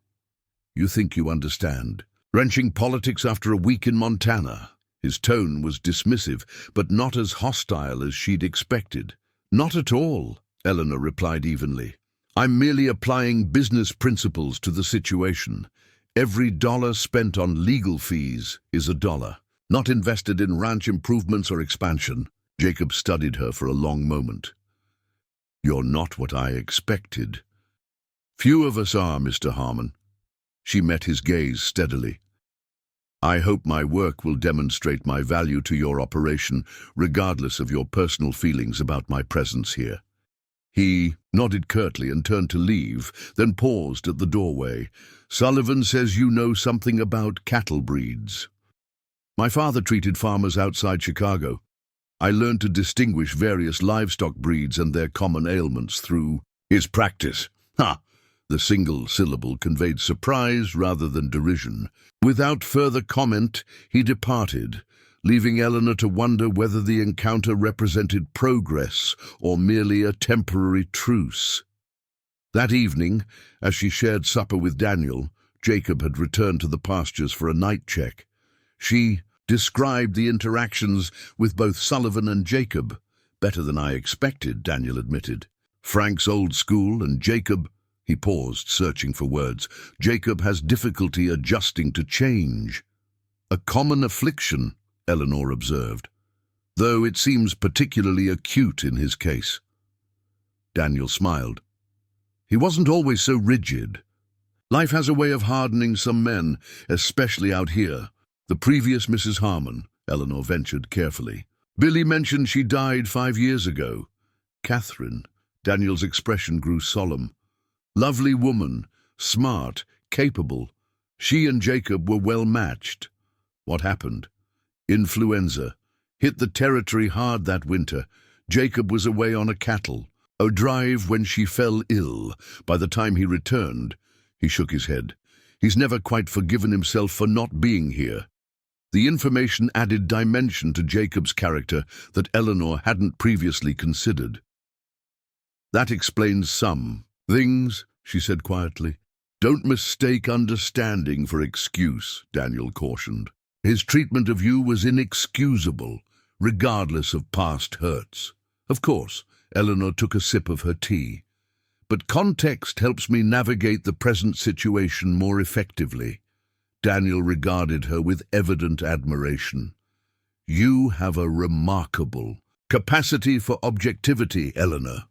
You think you understand. Wrenching politics after a week in Montana. His tone was dismissive, but not as hostile as she'd expected. Not at all, Eleanor replied evenly. I'm merely applying business principles to the situation. Every dollar spent on legal fees is a dollar, not invested in ranch improvements or expansion. Jacob studied her for a long moment. You're not what I expected. Few of us are, Mr. Harmon. She met his gaze steadily. I hope my work will demonstrate my value to your operation, regardless of your personal feelings about my presence here. He nodded curtly and turned to leave, then paused at the doorway. Sullivan says you know something about cattle breeds. My father treated farmers outside Chicago. I learned to distinguish various livestock breeds and their common ailments through his practice. Ha! The single syllable conveyed surprise rather than derision. Without further comment, he departed, leaving Eleanor to wonder whether the encounter represented progress or merely a temporary truce. That evening, as she shared supper with Daniel, Jacob had returned to the pastures for a night check. She described the interactions with both Sullivan and Jacob. Better than I expected, Daniel admitted. Frank's old school and Jacob. He paused, searching for words. Jacob has difficulty adjusting to change. A common affliction, Eleanor observed, though it seems particularly acute in his case. Daniel smiled. He wasn't always so rigid. Life has a way of hardening some men, especially out here. The previous Mrs. Harmon, Eleanor ventured carefully. Billy mentioned she died 5 years ago. Catherine. Daniel's expression grew solemn. Lovely woman, smart, capable. She and Jacob were well matched. What happened? Influenza. Hit the territory hard that winter. Jacob was away on a cattle drive when she fell ill. By the time he returned, he shook his head. He's never quite forgiven himself for not being here. The information added dimension to Jacob's character that Eleanor hadn't previously considered. That explains some things, she said quietly. Don't mistake understanding for excuse, Daniel cautioned. His treatment of you was inexcusable, regardless of past hurts. Of course, Eleanor took a sip of her tea. But context helps me navigate the present situation more effectively. Daniel regarded her with evident admiration. You have a remarkable capacity for objectivity, Eleanor.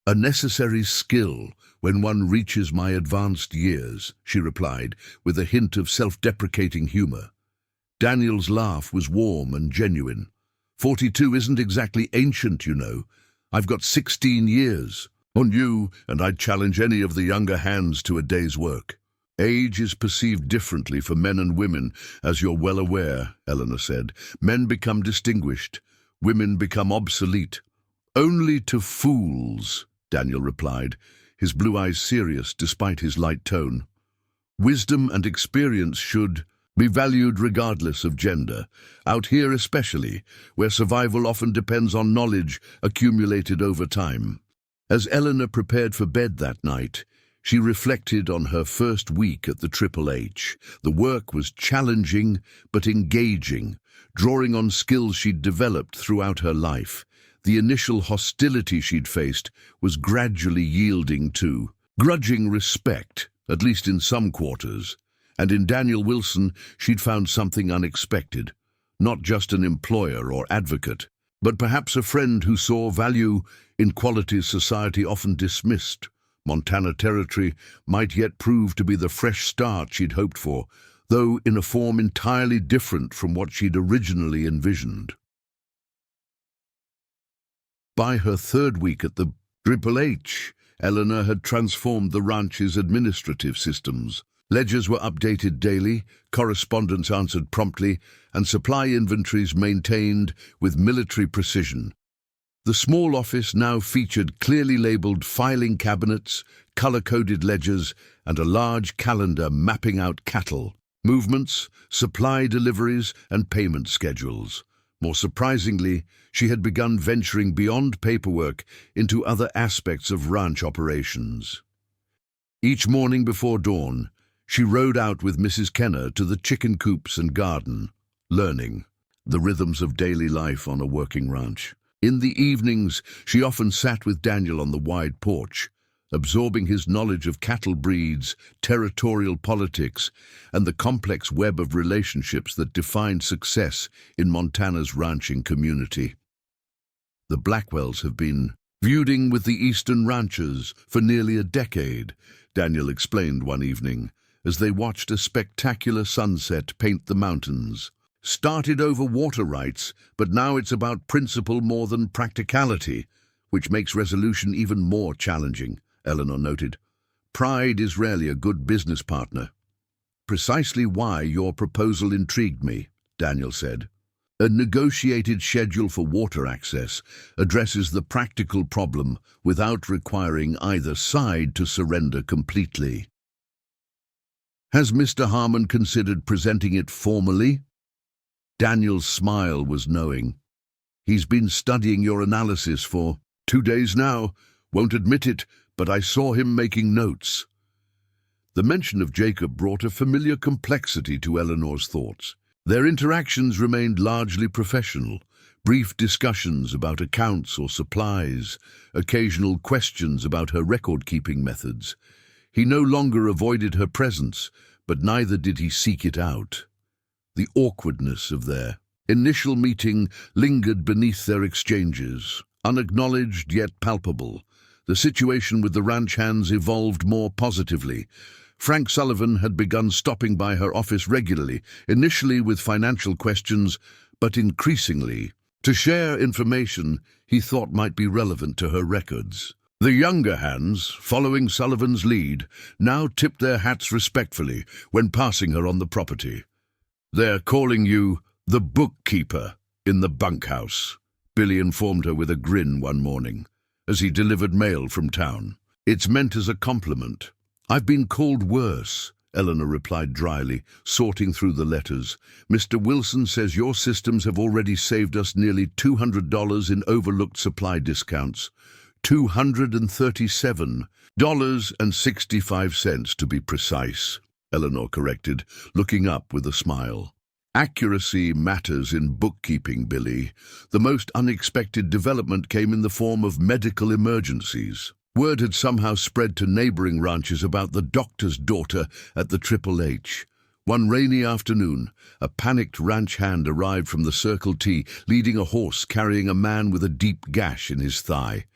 A necessary skill when one reaches my advanced years, she replied, with a hint of self-deprecating humor. Daniel's laugh was warm and genuine. 42 isn't exactly ancient, you know. I've got 16 years on you, and I'd challenge any of the younger hands to a day's work. Age is perceived differently for men and women, as you're well aware, Eleanor said. Men become distinguished. Women become obsolete. Only to fools, Daniel replied, his blue eyes serious despite his light tone. Wisdom and experience should be valued regardless of gender, out here especially, where survival often depends on knowledge accumulated over time. As Eleanor prepared for bed that night, she reflected on her first week at the Triple H. The work was challenging but engaging, drawing on skills she'd developed throughout her life. The initial hostility she'd faced was gradually yielding to grudging respect, at least in some quarters. And in Daniel Wilson, she'd found something unexpected. Not just an employer or advocate, but perhaps a friend who saw value in qualities society often dismissed. Montana Territory might yet prove to be the fresh start she'd hoped for, though in a form entirely different from what she'd originally envisioned. By her third week at the Triple H, Eleanor had transformed the ranch's administrative systems. Ledgers were updated daily, correspondence answered promptly, and supply inventories maintained with military precision. The small office now featured clearly labeled filing cabinets, color-coded ledgers, and a large calendar mapping out cattle, movements, supply deliveries, and payment schedules. More surprisingly, she had begun venturing beyond paperwork into other aspects of ranch operations. Each morning before dawn, she rode out with Mrs. Kenner to the chicken coops and garden, learning the rhythms of daily life on a working ranch. In the evenings, she often sat with Daniel on the wide porch, absorbing his knowledge of cattle breeds, territorial politics, and the complex web of relationships that defined success in Montana's ranching community. The Blackwells have been Feuding with the eastern ranchers for nearly a decade, Daniel explained one evening, as they watched a spectacular sunset paint the mountains. Started over water rights, but now it's about principle more than practicality, which makes resolution even more challenging, Eleanor noted. Pride is rarely a good business partner. Precisely why your proposal intrigued me, Daniel said. A negotiated schedule for water access addresses the practical problem without requiring either side to surrender completely. Has Mr. Harmon considered presenting it formally? Daniel's smile was knowing. He's been studying your analysis for 2 days now. Won't admit it, but I saw him making notes. The mention of Jacob brought a familiar complexity to Eleanor's thoughts. Their interactions remained largely professional, brief discussions about accounts or supplies, occasional questions about her record-keeping methods. He no longer avoided her presence, but neither did he seek it out. The awkwardness of their initial meeting lingered beneath their exchanges, unacknowledged yet palpable. The situation with the ranch hands evolved more positively. Frank Sullivan had begun stopping by her office regularly, initially with financial questions, but increasingly to share information he thought might be relevant to her records. The younger hands, following Sullivan's lead, now tipped their hats respectfully when passing her on the property. "They're calling you the bookkeeper in the bunkhouse," Billy informed her with a grin one morning, as he delivered mail from town. "It's meant as a compliment." "I've been called worse," Eleanor replied dryly, sorting through the letters. "Mr. Wilson says your systems have already saved us nearly $200 in overlooked supply discounts. $237.65 to be precise," Eleanor corrected, looking up with a smile. "Accuracy matters in bookkeeping, Billy. The most unexpected development came in the form of medical emergencies. Word had somehow spread to neighboring ranches about the doctor's daughter at the Triple H. One rainy afternoon, a panicked ranch hand arrived from the Circle T, leading a horse carrying a man with a deep gash in his thigh.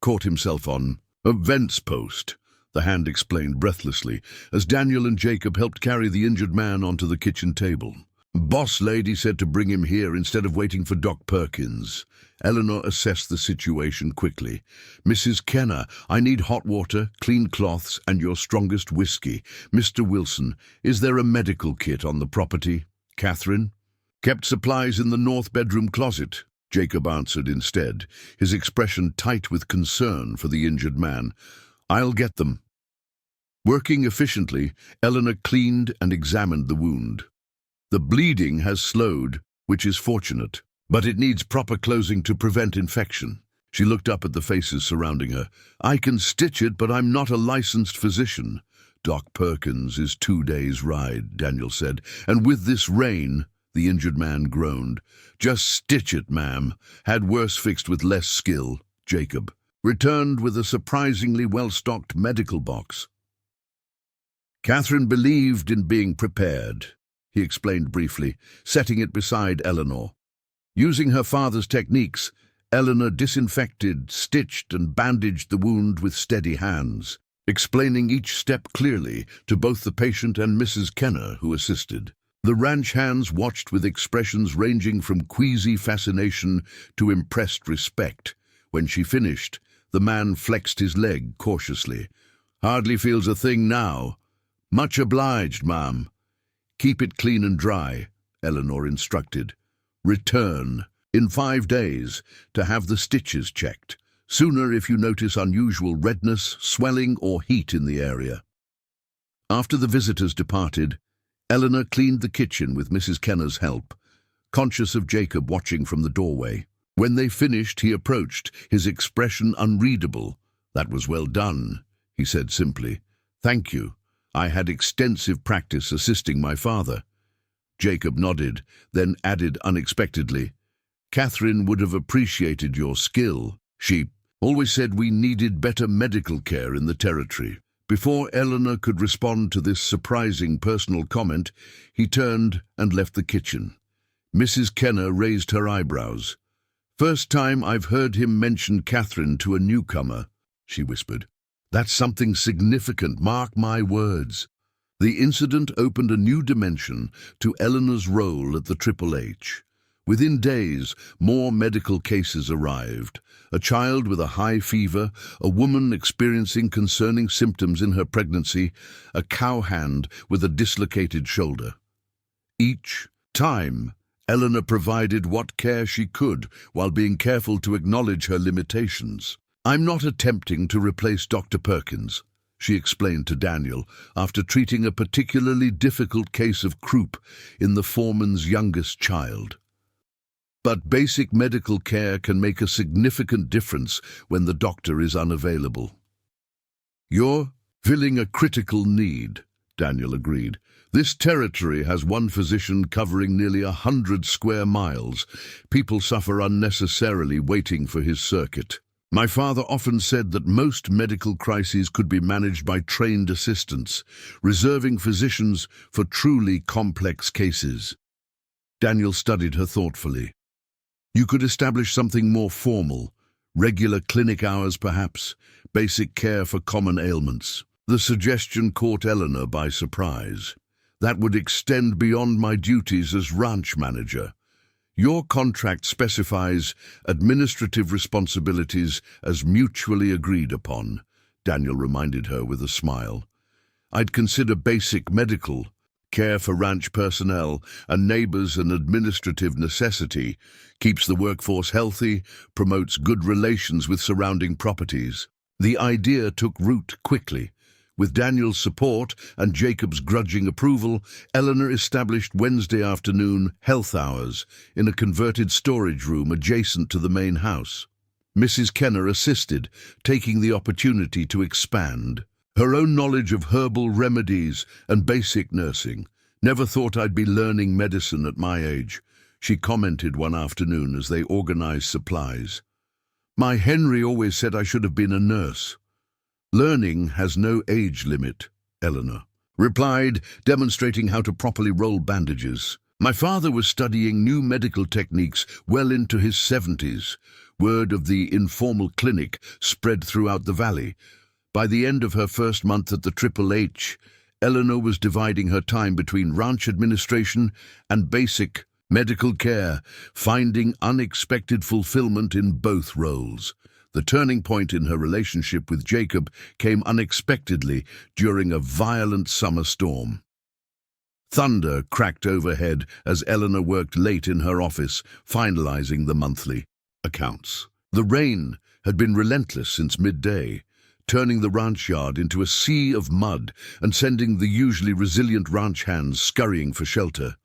Caught himself on a fence post, the hand explained breathlessly, as Daniel and Jacob helped carry the injured man onto the kitchen table. "Boss lady said to bring him here instead of waiting for Doc Perkins." Eleanor assessed the situation quickly. "Mrs. Kenner, I need hot water, clean cloths, and your strongest whiskey. Mr. Wilson, is there a medical kit on the property?" "Catherine?" "Kept supplies in the north bedroom closet," Jacob answered instead, his expression tight with concern for the injured man. "I'll get them." Working efficiently, Eleanor cleaned and examined the wound. "The bleeding has slowed, which is fortunate, but it needs proper closing to prevent infection." She looked up at the faces surrounding her. "I can stitch it, but I'm not a licensed physician." "Doc Perkins is 2 days' ride," Daniel said, "and with this rain," the injured man groaned. "Just stitch it, ma'am. Had worse fixed with less skill." Jacob returned with a surprisingly well-stocked medical box. "Catherine believed in being prepared," he explained briefly, setting it beside Eleanor. Using her father's techniques, Eleanor disinfected, stitched, and bandaged the wound with steady hands, explaining each step clearly to both the patient and Mrs. Kenner, who assisted. The ranch hands watched with expressions ranging from queasy fascination to impressed respect. When she finished, the man flexed his leg cautiously. "Hardly feels a thing now." "Much obliged, ma'am." "Keep it clean and dry," Eleanor instructed. "Return in 5 days to have the stitches checked. Sooner if you notice unusual redness, swelling, or heat in the area." After the visitors departed, Eleanor cleaned the kitchen with Mrs. Kenner's help, conscious of Jacob watching from the doorway. When they finished, he approached, his expression unreadable. "That was well done," he said simply. "Thank you. I had extensive practice assisting my father." Jacob nodded, then added unexpectedly, "Catherine would have appreciated your skill. She always said we needed better medical care in the territory." Before Eleanor could respond to this surprising personal comment, he turned and left the kitchen. Mrs. Kenner raised her eyebrows. First time I've heard him mention Catherine to a newcomer, she whispered. That's something significant, mark my words. The incident opened a new dimension to Eleanor's role at the Triple H. Within days, more medical cases arrived. A child with a high fever, a woman experiencing concerning symptoms in her pregnancy, a cowhand with a dislocated shoulder. Each time, Eleanor provided what care she could while being careful to acknowledge her limitations. I'm not attempting to replace Dr. Perkins, she explained to Daniel after treating a particularly difficult case of croup in the foreman's youngest child. But basic medical care can make a significant difference when the doctor is unavailable. You're filling a critical need, Daniel agreed. This territory has one physician covering nearly 100 square miles. People suffer unnecessarily waiting for his circuit. My father often said that most medical crises could be managed by trained assistants, reserving physicians for truly complex cases. Daniel studied her thoughtfully. You could establish something more formal, regular clinic hours perhaps, basic care for common ailments. The suggestion caught Eleanor by surprise. That would extend beyond my duties as ranch manager. Your contract specifies administrative responsibilities as mutually agreed upon, Daniel reminded her with a smile. I'd consider basic medical, care for ranch personnel, and neighbors an administrative necessity, keeps the workforce healthy, promotes good relations with surrounding properties. The idea took root quickly. With Daniel's support and Jacob's grudging approval, Eleanor established Wednesday afternoon health hours in a converted storage room adjacent to the main house. Mrs. Kenner assisted, taking the opportunity to expand. Her own knowledge of herbal remedies and basic nursing. Never thought I'd be learning medicine at my age, she commented one afternoon as they organized supplies. My Henry always said I should have been a nurse. Learning has no age limit, Eleanor replied, demonstrating how to properly roll bandages. My father was studying new medical techniques well into his 70s. Word of the informal clinic spread throughout the valley. By the end of her first month at the Triple H, Eleanor was dividing her time between ranch administration and basic medical care, finding unexpected fulfillment in both roles. The turning point in her relationship with Jacob came unexpectedly during a violent summer storm. Thunder cracked overhead as Eleanor worked late in her office, finalizing the monthly accounts. The rain had been relentless since midday, turning the ranch yard into a sea of mud and sending the usually resilient ranch hands scurrying for shelter.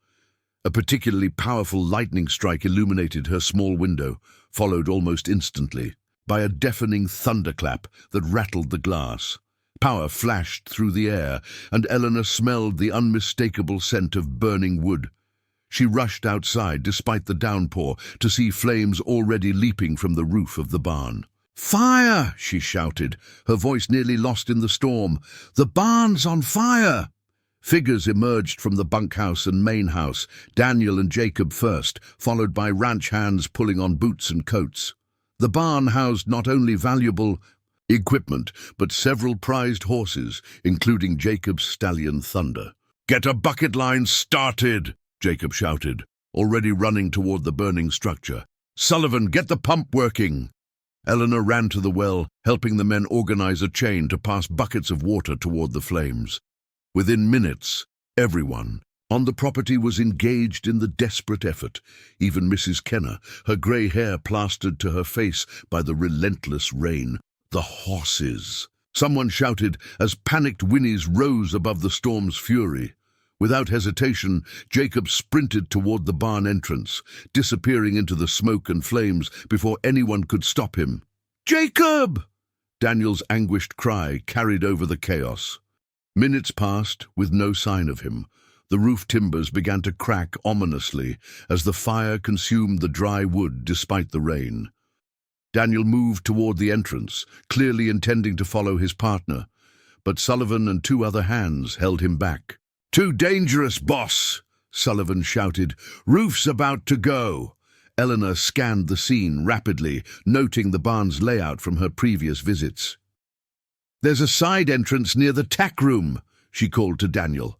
A particularly powerful lightning strike illuminated her small window, followed almost instantly by a deafening thunderclap that rattled the glass. Power flashed through the air, and Eleanor smelled the unmistakable scent of burning wood. She rushed outside despite the downpour to see flames already leaping from the roof of the barn. "Fire!" she shouted, her voice nearly lost in the storm. "The barn's on fire!" Figures emerged from the bunkhouse and main house, Daniel and Jacob first, followed by ranch hands pulling on boots and coats. The barn housed not only valuable equipment, but several prized horses, including Jacob's stallion Thunder. "Get a bucket line started!" Jacob shouted, already running toward the burning structure. "Sullivan, get the pump working!" Eleanor ran to the well, helping the men organize a chain to pass buckets of water toward the flames. Within minutes, everyone on the property was engaged in the desperate effort, even Mrs. Kenner, her grey hair plastered to her face by the relentless rain. "The horses!" someone shouted as panicked whinnies rose above the storm's fury. Without hesitation, Jacob sprinted toward the barn entrance, disappearing into the smoke and flames before anyone could stop him. "Jacob!" Daniel's anguished cry carried over the chaos. Minutes passed with no sign of him. The roof timbers began to crack ominously as the fire consumed the dry wood despite the rain. Daniel moved toward the entrance, clearly intending to follow his partner, but Sullivan and two other hands held him back. "Too dangerous, boss!" Sullivan shouted. "Roof's about to go." Eleanor scanned the scene rapidly, noting the barn's layout from her previous visits. "There's a side entrance near the tack room," she called to Daniel.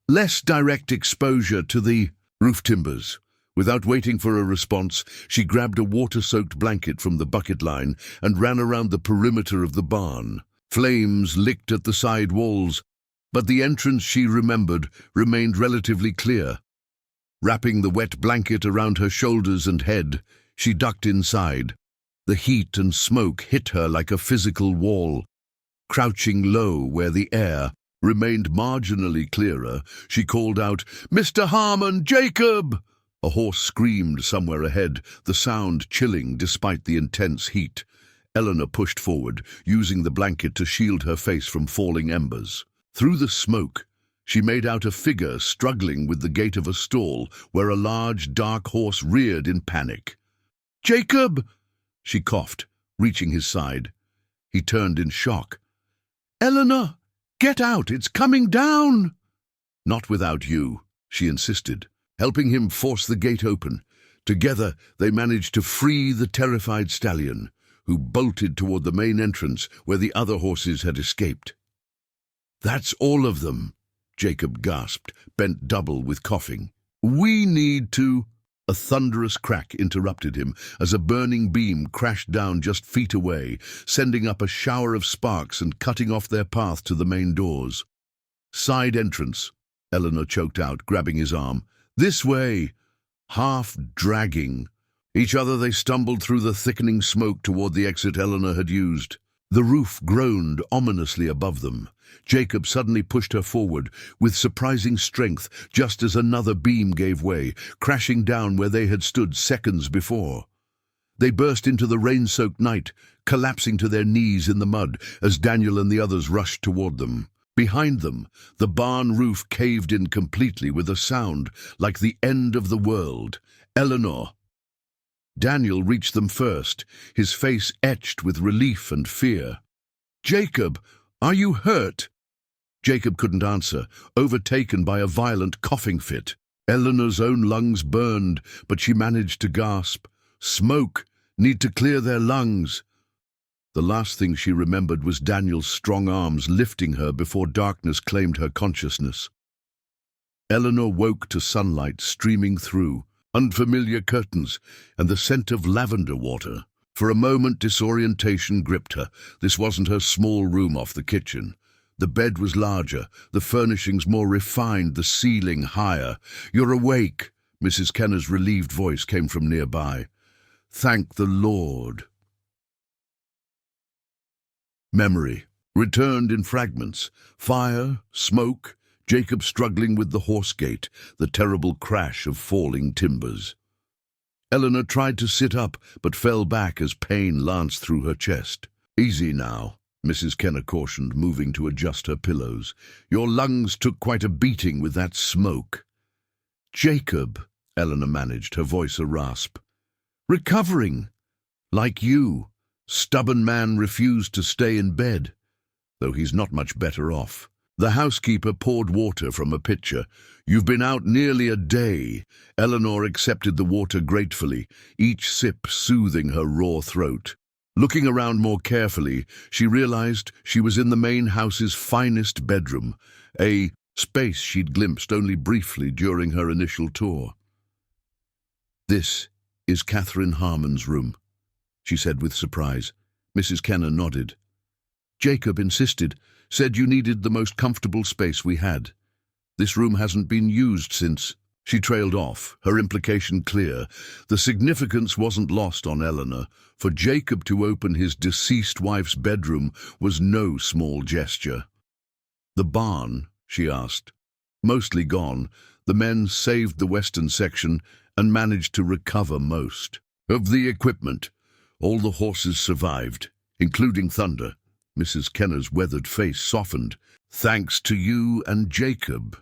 "Less direct exposure to the roof timbers." Without waiting for a response, she grabbed a water-soaked blanket from the bucket line and ran around the perimeter of the barn. Flames licked at the side walls, but the entrance, she remembered, remained relatively clear. Wrapping the wet blanket around her shoulders and head, she ducked inside. The heat and smoke hit her like a physical wall. Crouching low where the air remained marginally clearer, she called out, "Mr. Harmon, Jacob!" A horse screamed somewhere ahead, the sound chilling despite the intense heat. Eleanor pushed forward, using the blanket to shield her face from falling embers. Through the smoke, she made out a figure struggling with the gate of a stall where a large, dark horse reared in panic. "Jacob!" she coughed, reaching his side. He turned in shock. "Eleanor, get out! It's coming down!" "Not without you," she insisted, helping him force the gate open. Together, they managed to free the terrified stallion, who bolted toward the main entrance where the other horses had escaped. "That's all of them," Jacob gasped, bent double with coughing. "We need to—" A thunderous crack interrupted him as a burning beam crashed down just feet away, sending up a shower of sparks and cutting off their path to the main doors. "Side entrance," Eleanor choked out, grabbing his arm. "This way!" Half dragging each other, they stumbled through the thickening smoke toward the exit Eleanor had used. The roof groaned ominously above them. Jacob suddenly pushed her forward with surprising strength just as another beam gave way, crashing down where they had stood seconds before. They burst into the rain-soaked night, collapsing to their knees in the mud as Daniel and the others rushed toward them. Behind them, the barn roof caved in completely with a sound like the end of the world. "Eleanor!" Daniel reached them first, his face etched with relief and fear. "Jacob, are you hurt?" Jacob couldn't answer, overtaken by a violent coughing fit. Eleanor's own lungs burned, but she managed to gasp. "Smoke! Need to clear their lungs!" The last thing she remembered was Daniel's strong arms lifting her before darkness claimed her consciousness. Eleanor woke to sunlight streaming through, unfamiliar curtains, and the scent of lavender water. For a moment, disorientation gripped her. This wasn't her small room off the kitchen. The bed was larger, the furnishings more refined, the ceiling higher. "You're awake," Mrs. Kenner's relieved voice came from nearby. "Thank the Lord." Memory returned in fragments. Fire, smoke, Jacob struggling with the horse gate, the terrible crash of falling timbers. Eleanor tried to sit up, but fell back as pain lanced through her chest. "Easy now," Mrs. Kenner cautioned, moving to adjust her pillows. "Your lungs took quite a beating with that smoke." "Jacob," Eleanor managed, her voice a rasp. "Recovering. Like you. Stubborn man refused to stay in bed, though he's not much better off." The housekeeper poured water from a pitcher. "You've been out nearly a day." Eleanor accepted the water gratefully, each sip soothing her raw throat. Looking around more carefully, she realized she was in the main house's finest bedroom, a space she'd glimpsed only briefly during her initial tour. "This is Catherine Harmon's room," she said with surprise. Mrs. Kenner nodded. "Jacob insisted, said you needed the most comfortable space we had. This room hasn't been used since—" She trailed off, her implication clear. The significance wasn't lost on Eleanor. For Jacob to open his deceased wife's bedroom was no small gesture. "The barn?" she asked. "Mostly gone. The men saved the western section and managed to recover most of the equipment. All the horses survived, including Thunder." Mrs. Kenner's weathered face softened. "Thanks to you and Jacob."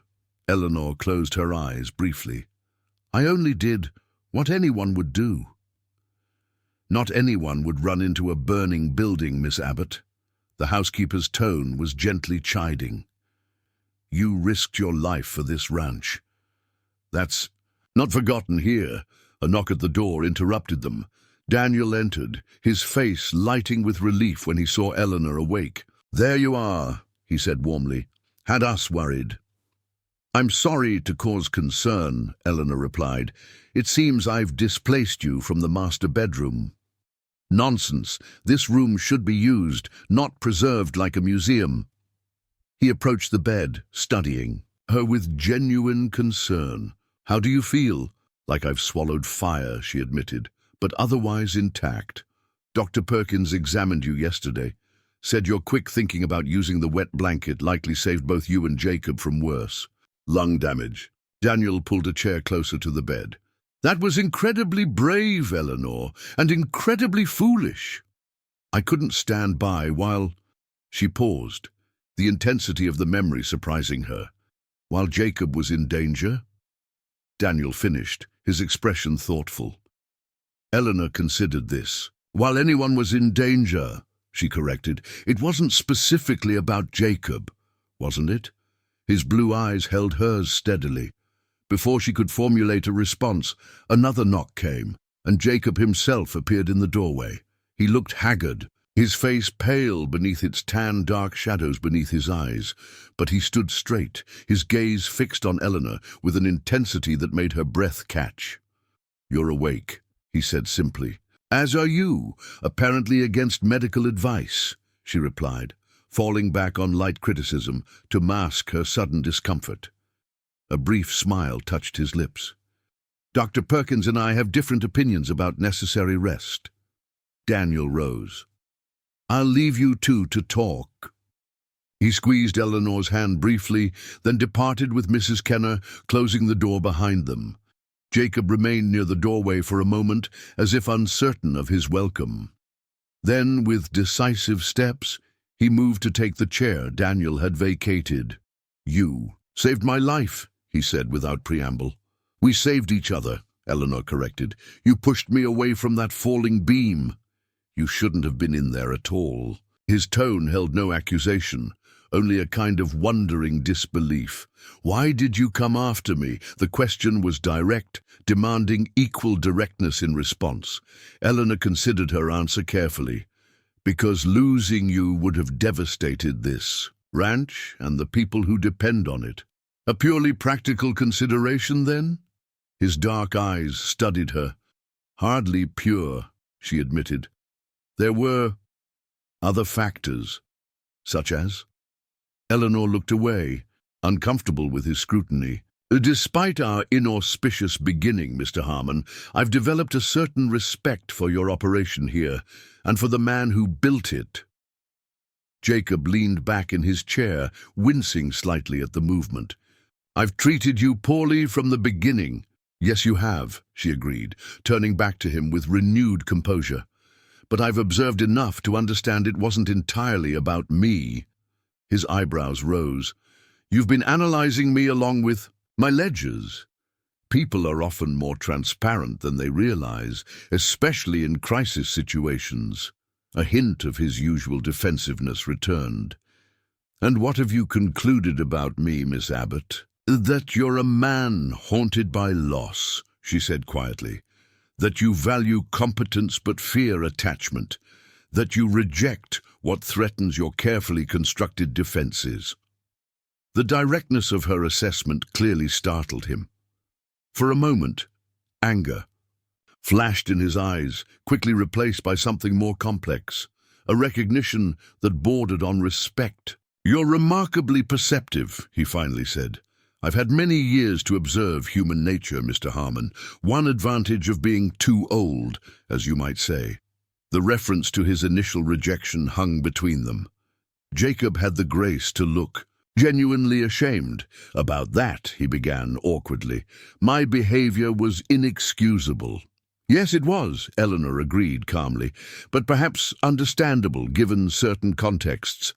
Eleanor closed her eyes briefly. "I only did what anyone would do." "Not anyone would run into a burning building, Miss Abbott." The housekeeper's tone was gently chiding. "You risked your life for this ranch. That's not forgotten here. A knock at the door interrupted them. Daniel entered, his face lighting with relief when he saw Eleanor awake. "There you are," he said warmly. "Had us worried." "I'm sorry to cause concern," Eleanor replied. "It seems I've displaced you from the master bedroom." "Nonsense. This room should be used, not preserved like a museum." He approached the bed, studying her with genuine concern. "How do you feel?" "Like I've swallowed fire," she admitted, "but otherwise intact. Dr. Perkins examined you yesterday. Said your quick thinking about using the wet blanket likely saved both you and Jacob from worse. Lung damage." Daniel pulled a chair closer to the bed. "That was incredibly brave, Eleanor, and incredibly foolish." "I couldn't stand by while—" She paused, the intensity of the memory surprising her. "While Jacob was in danger?" Daniel finished, his expression thoughtful. Eleanor considered this. "While anyone was in danger," she corrected. "It wasn't specifically about Jacob, wasn't it?" His blue eyes held hers steadily. Before she could formulate a response, another knock came, and Jacob himself appeared in the doorway. He looked haggard, his face pale beneath its tan dark shadows beneath his eyes, but he stood straight, his gaze fixed on Eleanor with an intensity that made her breath catch. "You're awake," he said simply. "As are you, apparently against medical advice," she replied, falling back on light criticism to mask her sudden discomfort. A brief smile touched his lips. "Dr. Perkins and I have different opinions about necessary rest." Daniel rose. "I'll leave you two to talk." He squeezed Eleanor's hand briefly, then departed with Mrs. Kenner, closing the door behind them. Jacob remained near the doorway for a moment, as if uncertain of his welcome. Then, with decisive steps, he moved to take the chair Daniel had vacated. "You saved my life," he said without preamble. "We saved each other," Eleanor corrected. "You pushed me away from that falling beam." "You shouldn't have been in there at all." His tone held no accusation, only a kind of wondering disbelief. "Why did you come after me?" The question was direct, demanding equal directness in response. Eleanor considered her answer carefully. "Because losing you would have devastated this ranch and the people who depend on it." "A purely practical consideration, then?" His dark eyes studied her. "Hardly pure," she admitted. "There were other factors." "Such as?" Eleanor looked away, uncomfortable with his scrutiny. "Despite our inauspicious beginning, Mr. Harmon, I've developed a certain respect for your operation here, and for the man who built it." Jacob leaned back in his chair, wincing slightly at the movement. "I've treated you poorly from the beginning." "Yes, you have," she agreed, turning back to him with renewed composure. "But I've observed enough to understand it wasn't entirely about me." His eyebrows rose. "You've been analyzing me along with my ledgers." "People are often more transparent than they realize, especially in crisis situations." A hint of his usual defensiveness returned. "And what have you concluded about me, Miss Abbott?" "That you're a man haunted by loss," she said quietly. "That you value competence but fear attachment. That you reject what threatens your carefully constructed defenses." The directness of her assessment clearly startled him. For a moment, anger flashed in his eyes, quickly replaced by something more complex, a recognition that bordered on respect. "You're remarkably perceptive," he finally said. "I've had many years to observe human nature, Mr. Harmon. One advantage of being too old, as you might say." The reference to his initial rejection hung between them. Jacob had the grace to look genuinely ashamed. "About that," he began awkwardly. "My behavior was inexcusable." "Yes, it was," Eleanor agreed calmly, "but perhaps understandable given certain contexts."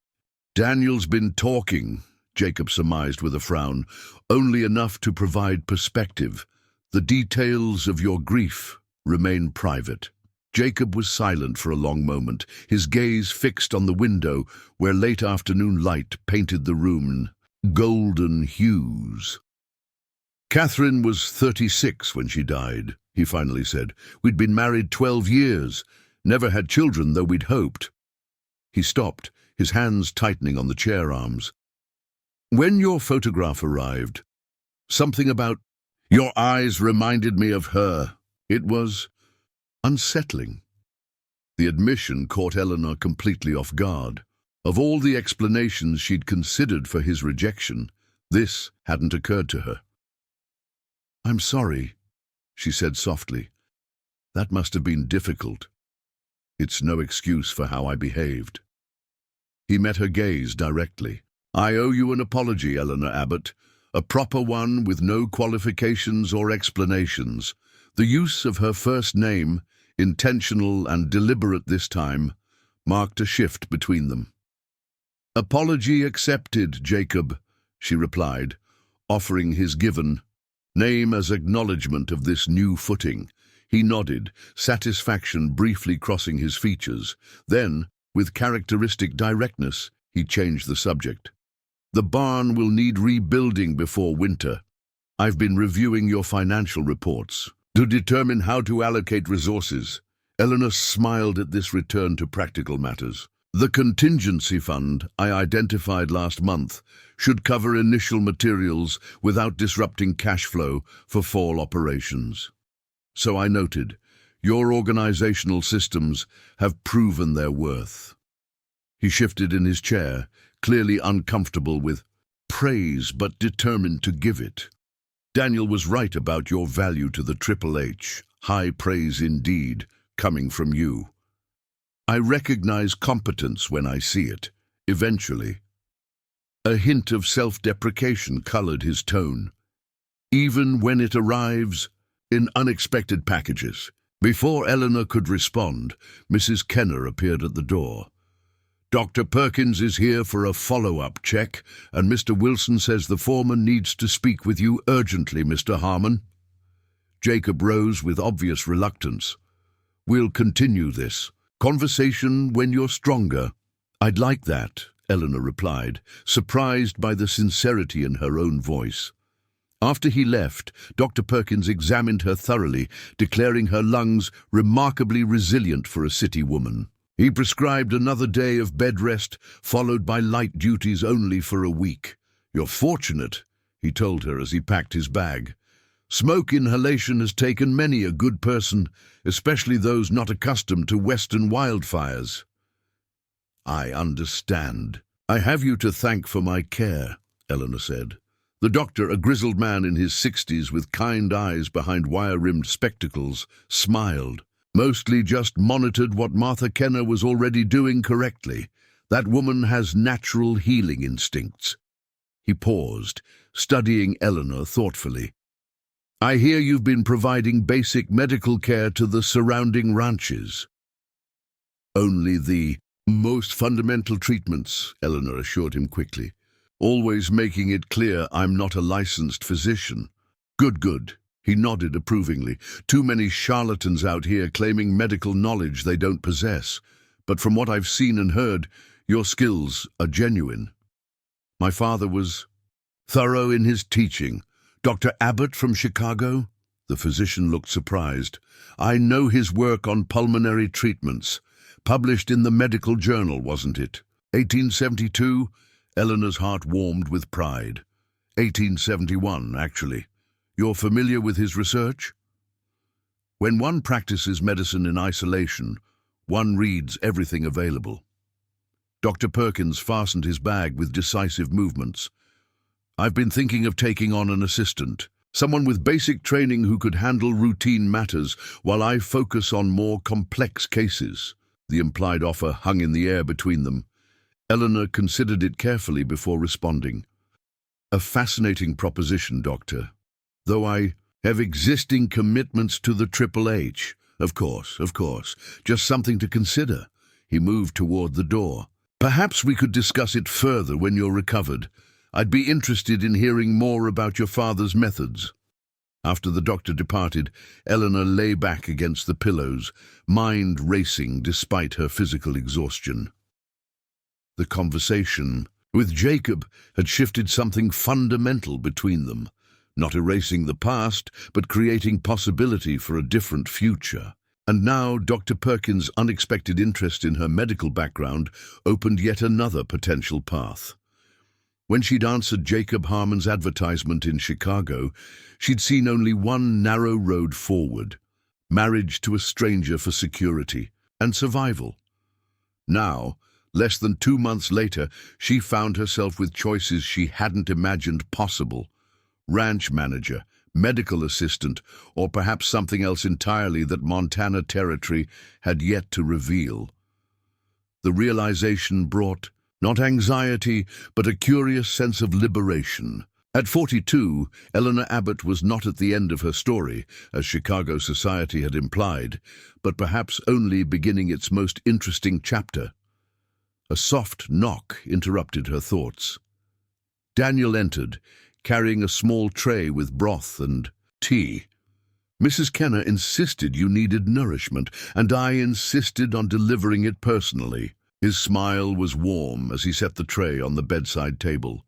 "Daniel's been talking," Jacob surmised with a frown, "only enough to provide perspective. The details of your grief remain private." Jacob was silent for a long moment, his gaze fixed on the window where late afternoon light painted the room golden hues. Catherine was 36 when she died. he finally said. "We'd been married 12 years, never had children, though we'd hoped." He stopped, his hands tightening on the chair arms. "When your photograph arrived, something about your eyes reminded me of her. It was unsettling." The admission caught Eleanor completely off guard. Of all the explanations she'd considered for his rejection, this hadn't occurred to her. "I'm sorry," she said softly. "That must have been difficult. It's no excuse for how I behaved." He met her gaze directly. "I owe you an apology, Eleanor Abbott, a proper one with no qualifications or explanations." The use of her first name, intentional and deliberate this time, marked a shift between them. "Apology accepted, Jacob," she replied, offering his given name as acknowledgement of this new footing. He nodded, satisfaction briefly crossing his features. Then, with characteristic directness, he changed the subject. "The barn will need rebuilding before winter. I've been reviewing your financial reports to determine how to allocate resources." Eleanor smiled at this return to practical matters. "The contingency fund I identified last month should cover initial materials without disrupting cash flow for fall operations. So I noted, your organizational systems have proven their worth." He shifted in his chair, clearly uncomfortable with praise but determined to give it. "Daniel was right about your value to the Triple H. High praise indeed, coming from you. I recognize competence when I see it, eventually." A hint of self-deprecation colored his tone. "Even when it arrives in unexpected packages." Before Eleanor could respond, Mrs. Kenner appeared at the door. "Dr. Perkins is here for a follow-up check, and Mr. Wilson says the foreman needs to speak with you urgently, Mr. Harmon." Jacob rose with obvious reluctance. "We'll continue this conversation when you're stronger." "I'd like that," Eleanor replied, surprised by the sincerity in her own voice. After he left, Dr. Perkins examined her thoroughly, declaring her lungs remarkably resilient for a city woman. He prescribed another day of bed rest, followed by light duties only for a week. "You're fortunate," he told her as he packed his bag. "Smoke inhalation has taken many a good person, especially those not accustomed to western wildfires." "I understand. I have you to thank for my care," Eleanor said. The doctor, a grizzled man in his 60s with kind eyes behind wire-rimmed spectacles, smiled. "Mostly just monitored what Martha Kenner was already doing correctly. That woman has natural healing instincts." He paused, studying Eleanor thoughtfully. "I hear you've been providing basic medical care to the surrounding ranches." "Only the most fundamental treatments," Eleanor assured him quickly, always making it clear I'm not a licensed physician. Good. He nodded approvingly. "Too many charlatans out here claiming medical knowledge they don't possess. But from what I've seen and heard, your skills are genuine." "My father was thorough in his teaching." "Dr. Abbott from Chicago?" The physician looked surprised. "I know his work on pulmonary treatments. Published in the medical journal, wasn't it?" 1872? Eleanor's heart warmed with pride. 1871, actually. "You're familiar with his research?" "When one practices medicine in isolation, one reads everything available." Dr. Perkins fastened his bag with decisive movements. "I've been thinking of taking on an assistant, someone with basic training who could handle routine matters while I focus on more complex cases." The implied offer hung in the air between them. Eleanor considered it carefully before responding. "A fascinating proposition, Doctor. Though I have existing commitments to the Triple H." Of course. Just something to consider." He moved toward the door. "Perhaps we could discuss it further when you're recovered. I'd be interested in hearing more about your father's methods." After the doctor departed, Eleanor lay back against the pillows, mind racing despite her physical exhaustion. The conversation with Jacob had shifted something fundamental between them. not erasing the past, but creating possibility for a different future. And now Dr. Perkins' unexpected interest in her medical background opened yet another potential path. When she'd answered Jacob Harmon's advertisement in Chicago, she'd seen only one narrow road forward: marriage to a stranger for security and survival. Now, less than 2 months later, she found herself with choices she hadn't imagined possible: ranch manager, medical assistant, or perhaps something else entirely that Montana Territory had yet to reveal. The realization brought not anxiety, but a curious sense of liberation. At 42, Eleanor Abbott was not at the end of her story, as Chicago society had implied, but perhaps only beginning its most interesting chapter. A soft knock interrupted her thoughts. Daniel entered, carrying a small tray with broth and tea. "Mrs. Kenner insisted you needed nourishment, and I insisted on delivering it personally." His smile was warm as he set the tray on the bedside table.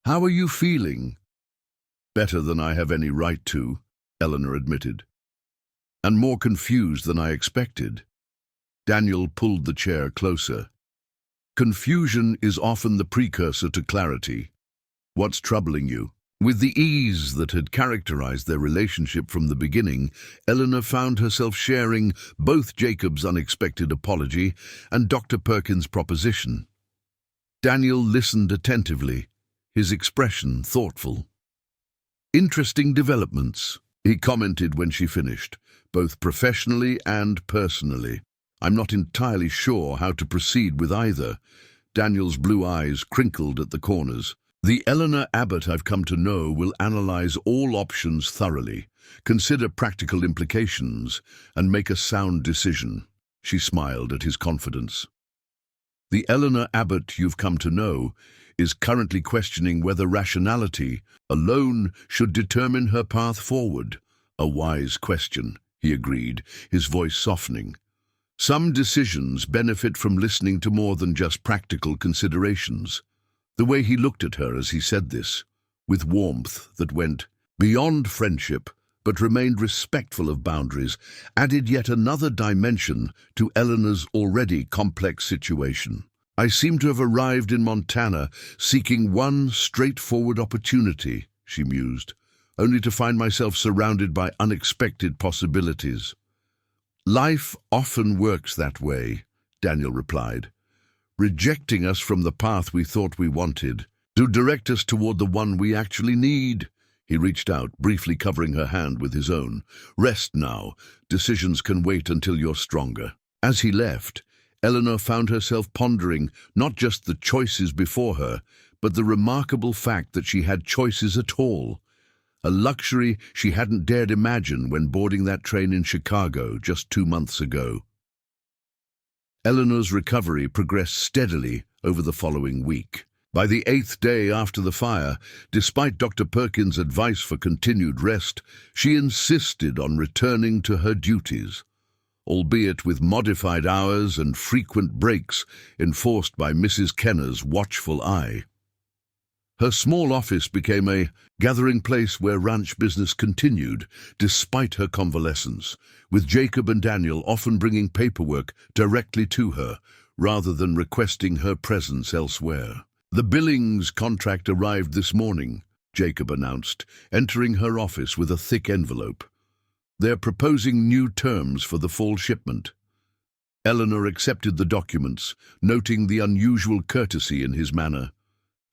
"How are you feeling?" "Better than I have any right to," Eleanor admitted. "And more confused than I expected." Daniel pulled the chair closer. "Confusion is often the precursor to clarity. What's troubling you?" With the ease that had characterized their relationship from the beginning, Eleanor found herself sharing both Jacob's unexpected apology and Dr. Perkins' proposition. Daniel listened attentively, his expression thoughtful. "Interesting developments," he commented when she finished, "both professionally and personally. I'm not entirely sure how to proceed with either." Daniel's blue eyes crinkled at the corners. "The Eleanor Abbott I've come to know will analyze all options thoroughly, consider practical implications, and make a sound decision." She smiled at his confidence. "The Eleanor Abbott you've come to know is currently questioning whether rationality alone should determine her path forward." "A wise question," he agreed, his voice softening. "Some decisions benefit from listening to more than just practical considerations." The way he looked at her as he said this, with warmth that went beyond friendship but remained respectful of boundaries, added yet another dimension to Eleanor's already complex situation. "I seem to have arrived in Montana seeking one straightforward opportunity," she mused, "only to find myself surrounded by unexpected possibilities." "Life often works that way," Daniel replied, "rejecting us from the path we thought we wanted, to direct us toward the one we actually need." He reached out, briefly covering her hand with his own. "Rest now. Decisions can wait until you're stronger." As he left, Eleanor found herself pondering not just the choices before her, but the remarkable fact that she had choices at all. A luxury she hadn't dared imagine when boarding that train in Chicago just 2 months ago. Eleanor's recovery progressed steadily over the following week. By the 8th day after the fire, despite Dr. Perkins' advice for continued rest, she insisted on returning to her duties, albeit with modified hours and frequent breaks enforced by Mrs. Kenner's watchful eye. Her small office became a gathering place where ranch business continued, despite her convalescence, with Jacob and Daniel often bringing paperwork directly to her, rather than requesting her presence elsewhere. "The Billings contract arrived this morning," Jacob announced, entering her office with a thick envelope. "They're proposing new terms for the fall shipment." Eleanor accepted the documents, noting the unusual courtesy in his manner.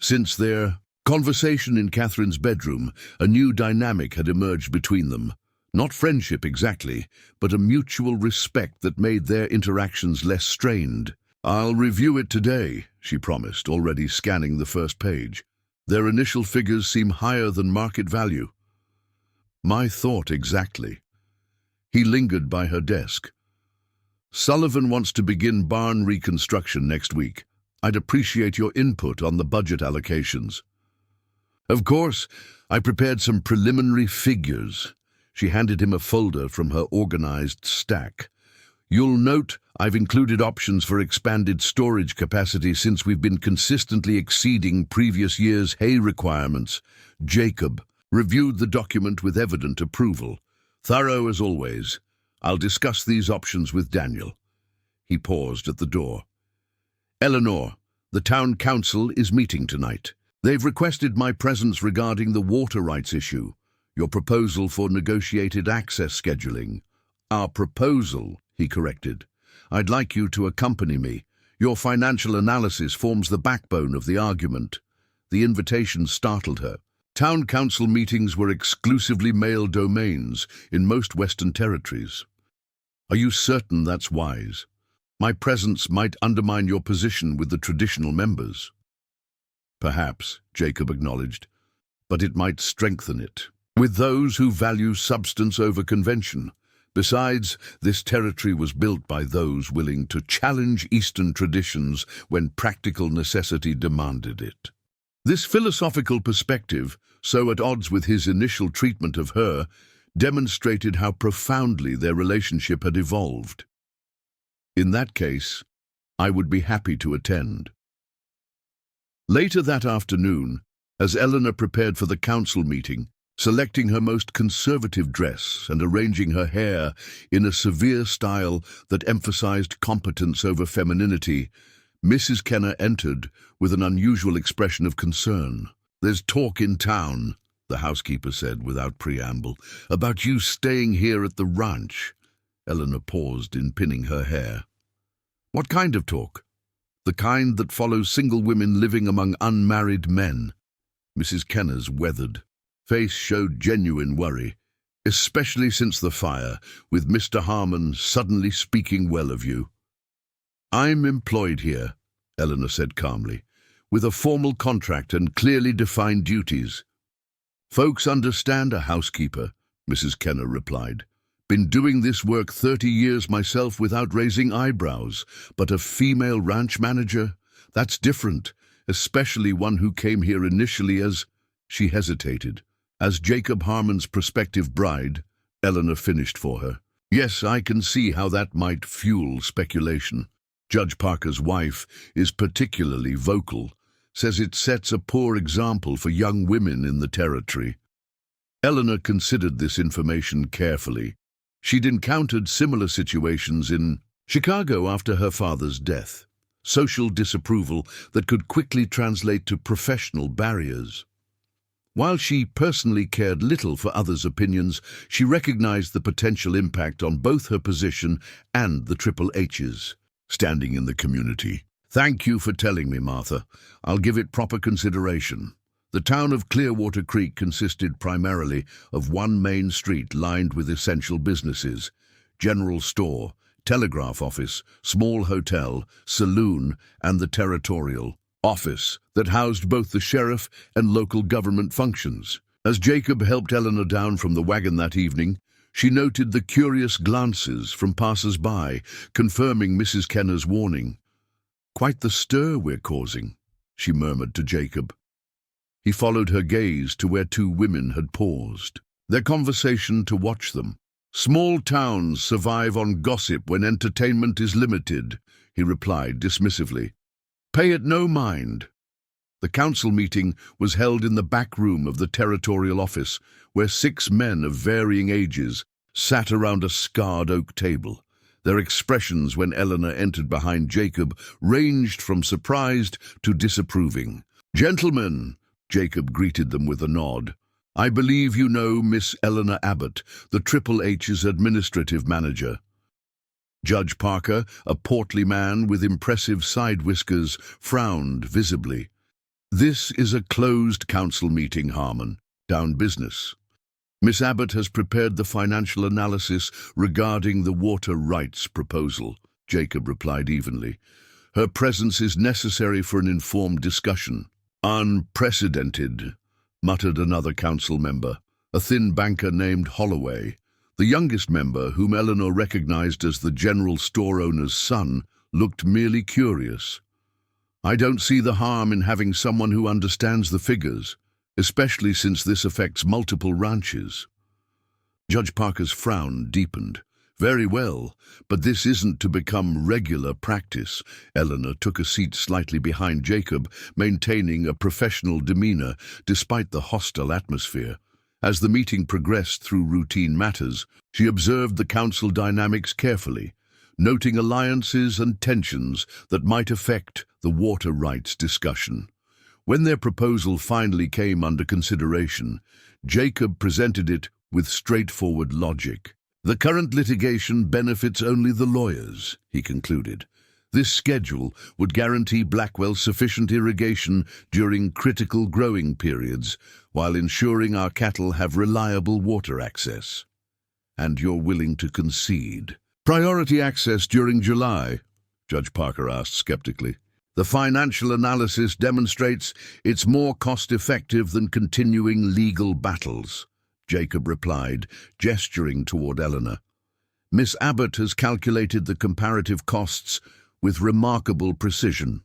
Since their conversation in Catherine's bedroom, a new dynamic had emerged between them. Not friendship exactly, but a mutual respect that made their interactions less strained. "I'll review it today," she promised, already scanning the first page. "Their initial figures seem higher than market value." "My thought exactly." He lingered by her desk. "Sullivan wants to begin barn reconstruction next week. I'd appreciate your input on the budget allocations." "Of course, I prepared some preliminary figures." She handed him a folder from her organized stack. "You'll note I've included options for expanded storage capacity since we've been consistently exceeding previous year's hay requirements." Jacob reviewed the document with evident approval. Thorough as always. I'll discuss these options with Daniel. He paused at the door. Eleanor, the town council is meeting tonight. They've requested my presence regarding the water rights issue, your proposal for negotiated access scheduling. Our proposal, he corrected. I'd like you to accompany me. Your financial analysis forms the backbone of the argument. The invitation startled her. Town council meetings were exclusively male domains in most Western territories. Are you certain that's wise? My presence might undermine your position with the traditional members. Perhaps, Jacob acknowledged, but it might strengthen it, with those who value substance over convention. Besides, this territory was built by those willing to challenge Eastern traditions when practical necessity demanded it. This philosophical perspective, so at odds with his initial treatment of her, demonstrated how profoundly their relationship had evolved. In that case, I would be happy to attend. Later that afternoon, as Eleanor prepared for the council meeting, selecting her most conservative dress and arranging her hair in a severe style that emphasized competence over femininity, Mrs. Kenner entered with an unusual expression of concern. "There's talk in town," the housekeeper said without preamble, "about you staying here at the ranch." Eleanor paused in pinning her hair. "What kind of talk?" "The kind that follows single women living among unmarried men." Mrs. Kenner's weathered face showed genuine worry, especially since the fire, with Mr. Harmon suddenly speaking well of you. "I'm employed here," Eleanor said calmly, "with a formal contract and clearly defined duties." "Folks understand a housekeeper," Mrs. Kenner replied. "Been doing this work 30 years myself without raising eyebrows, but a female ranch manager? That's different, especially one who came here initially as—" She hesitated. "As Jacob Harmon's prospective bride," Eleanor finished for her. "Yes, I can see how that might fuel speculation. Judge Parker's wife is particularly vocal, says it sets a poor example for young women in the territory." Eleanor considered this information carefully. She'd encountered similar situations in Chicago after her father's death. Social disapproval that could quickly translate to professional barriers. While she personally cared little for others' opinions, she recognized the potential impact on both her position and the Triple H's. Standing in the community. "Thank you for telling me, Martha. I'll give it proper consideration." The town of Clearwater Creek consisted primarily of one main street lined with essential businesses: general store, telegraph office, small hotel, saloon, and the territorial office that housed both the sheriff and local government functions. As Jacob helped Eleanor down from the wagon that evening, she noted the curious glances from passers-by, confirming Mrs. Kenner's warning. "Quite the stir we're causing," she murmured to Jacob. He followed her gaze to where two women had paused, their conversation to watch them. "Small towns survive on gossip when entertainment is limited," he replied dismissively. "Pay it no mind." The council meeting was held in the back room of the territorial office, where 6 men of varying ages sat around a scarred oak table. Their expressions when Eleanor entered behind Jacob ranged from surprised to disapproving. "Gentlemen," Jacob greeted them with a nod, "I believe you know Miss Eleanor Abbott, the Triple H's administrative manager." Judge Parker, a portly man with impressive side whiskers, frowned visibly. "This is a closed council meeting, Harmon. Down business. Miss Abbott has prepared the financial analysis regarding the water rights proposal," Jacob replied evenly. "Her presence is necessary for an informed discussion." "Unprecedented," muttered another council member, a thin banker named Holloway. The youngest member, whom Eleanor recognized as the general store owner's son, looked merely curious. "I don't see the harm in having someone who understands the figures, especially since this affects multiple ranches." Judge Parker's frown deepened. "Very well, but this isn't to become regular practice." Eleanor took a seat slightly behind Jacob, maintaining a professional demeanor despite the hostile atmosphere. As the meeting progressed through routine matters, she observed the council dynamics carefully, noting alliances and tensions that might affect the water rights discussion. When their proposal finally came under consideration, Jacob presented it with straightforward logic. The current litigation benefits only the lawyers, he concluded. This schedule would guarantee Blackwell sufficient irrigation during critical growing periods, while ensuring our cattle have reliable water access. And you're willing to concede? Priority access during July, Judge Parker asked skeptically. The financial analysis demonstrates it's more cost-effective than continuing legal battles, Jacob replied, gesturing toward Eleanor. Miss Abbott has calculated the comparative costs with remarkable precision.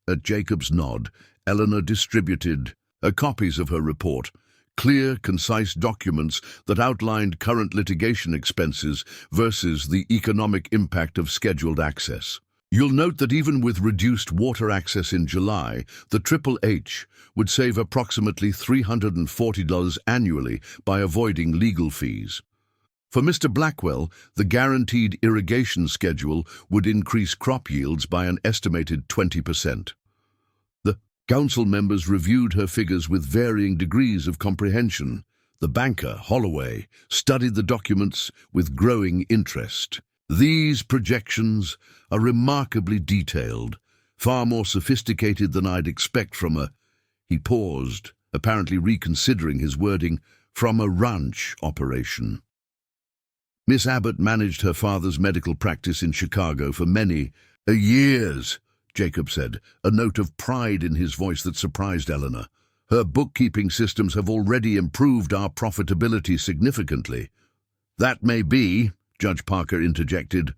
At Jacob's nod, Eleanor distributed copies of her report, clear, concise documents that outlined current litigation expenses versus the economic impact of scheduled access. You'll note that even with reduced water access in July, the Triple H would save approximately $340 annually by avoiding legal fees. For Mr. Blackwell, the guaranteed irrigation schedule would increase crop yields by an estimated 20%. The council members reviewed her figures with varying degrees of comprehension. The banker, Holloway, studied the documents with growing interest. These projections are remarkably detailed, far more sophisticated than I'd expect from a— He paused, apparently reconsidering his wording, from a ranch operation. Miss Abbott managed her father's medical practice in Chicago for many years, Jacob said, a note of pride in his voice that surprised Eleanor. Her bookkeeping systems have already improved our profitability significantly. That may be, Judge Parker interjected,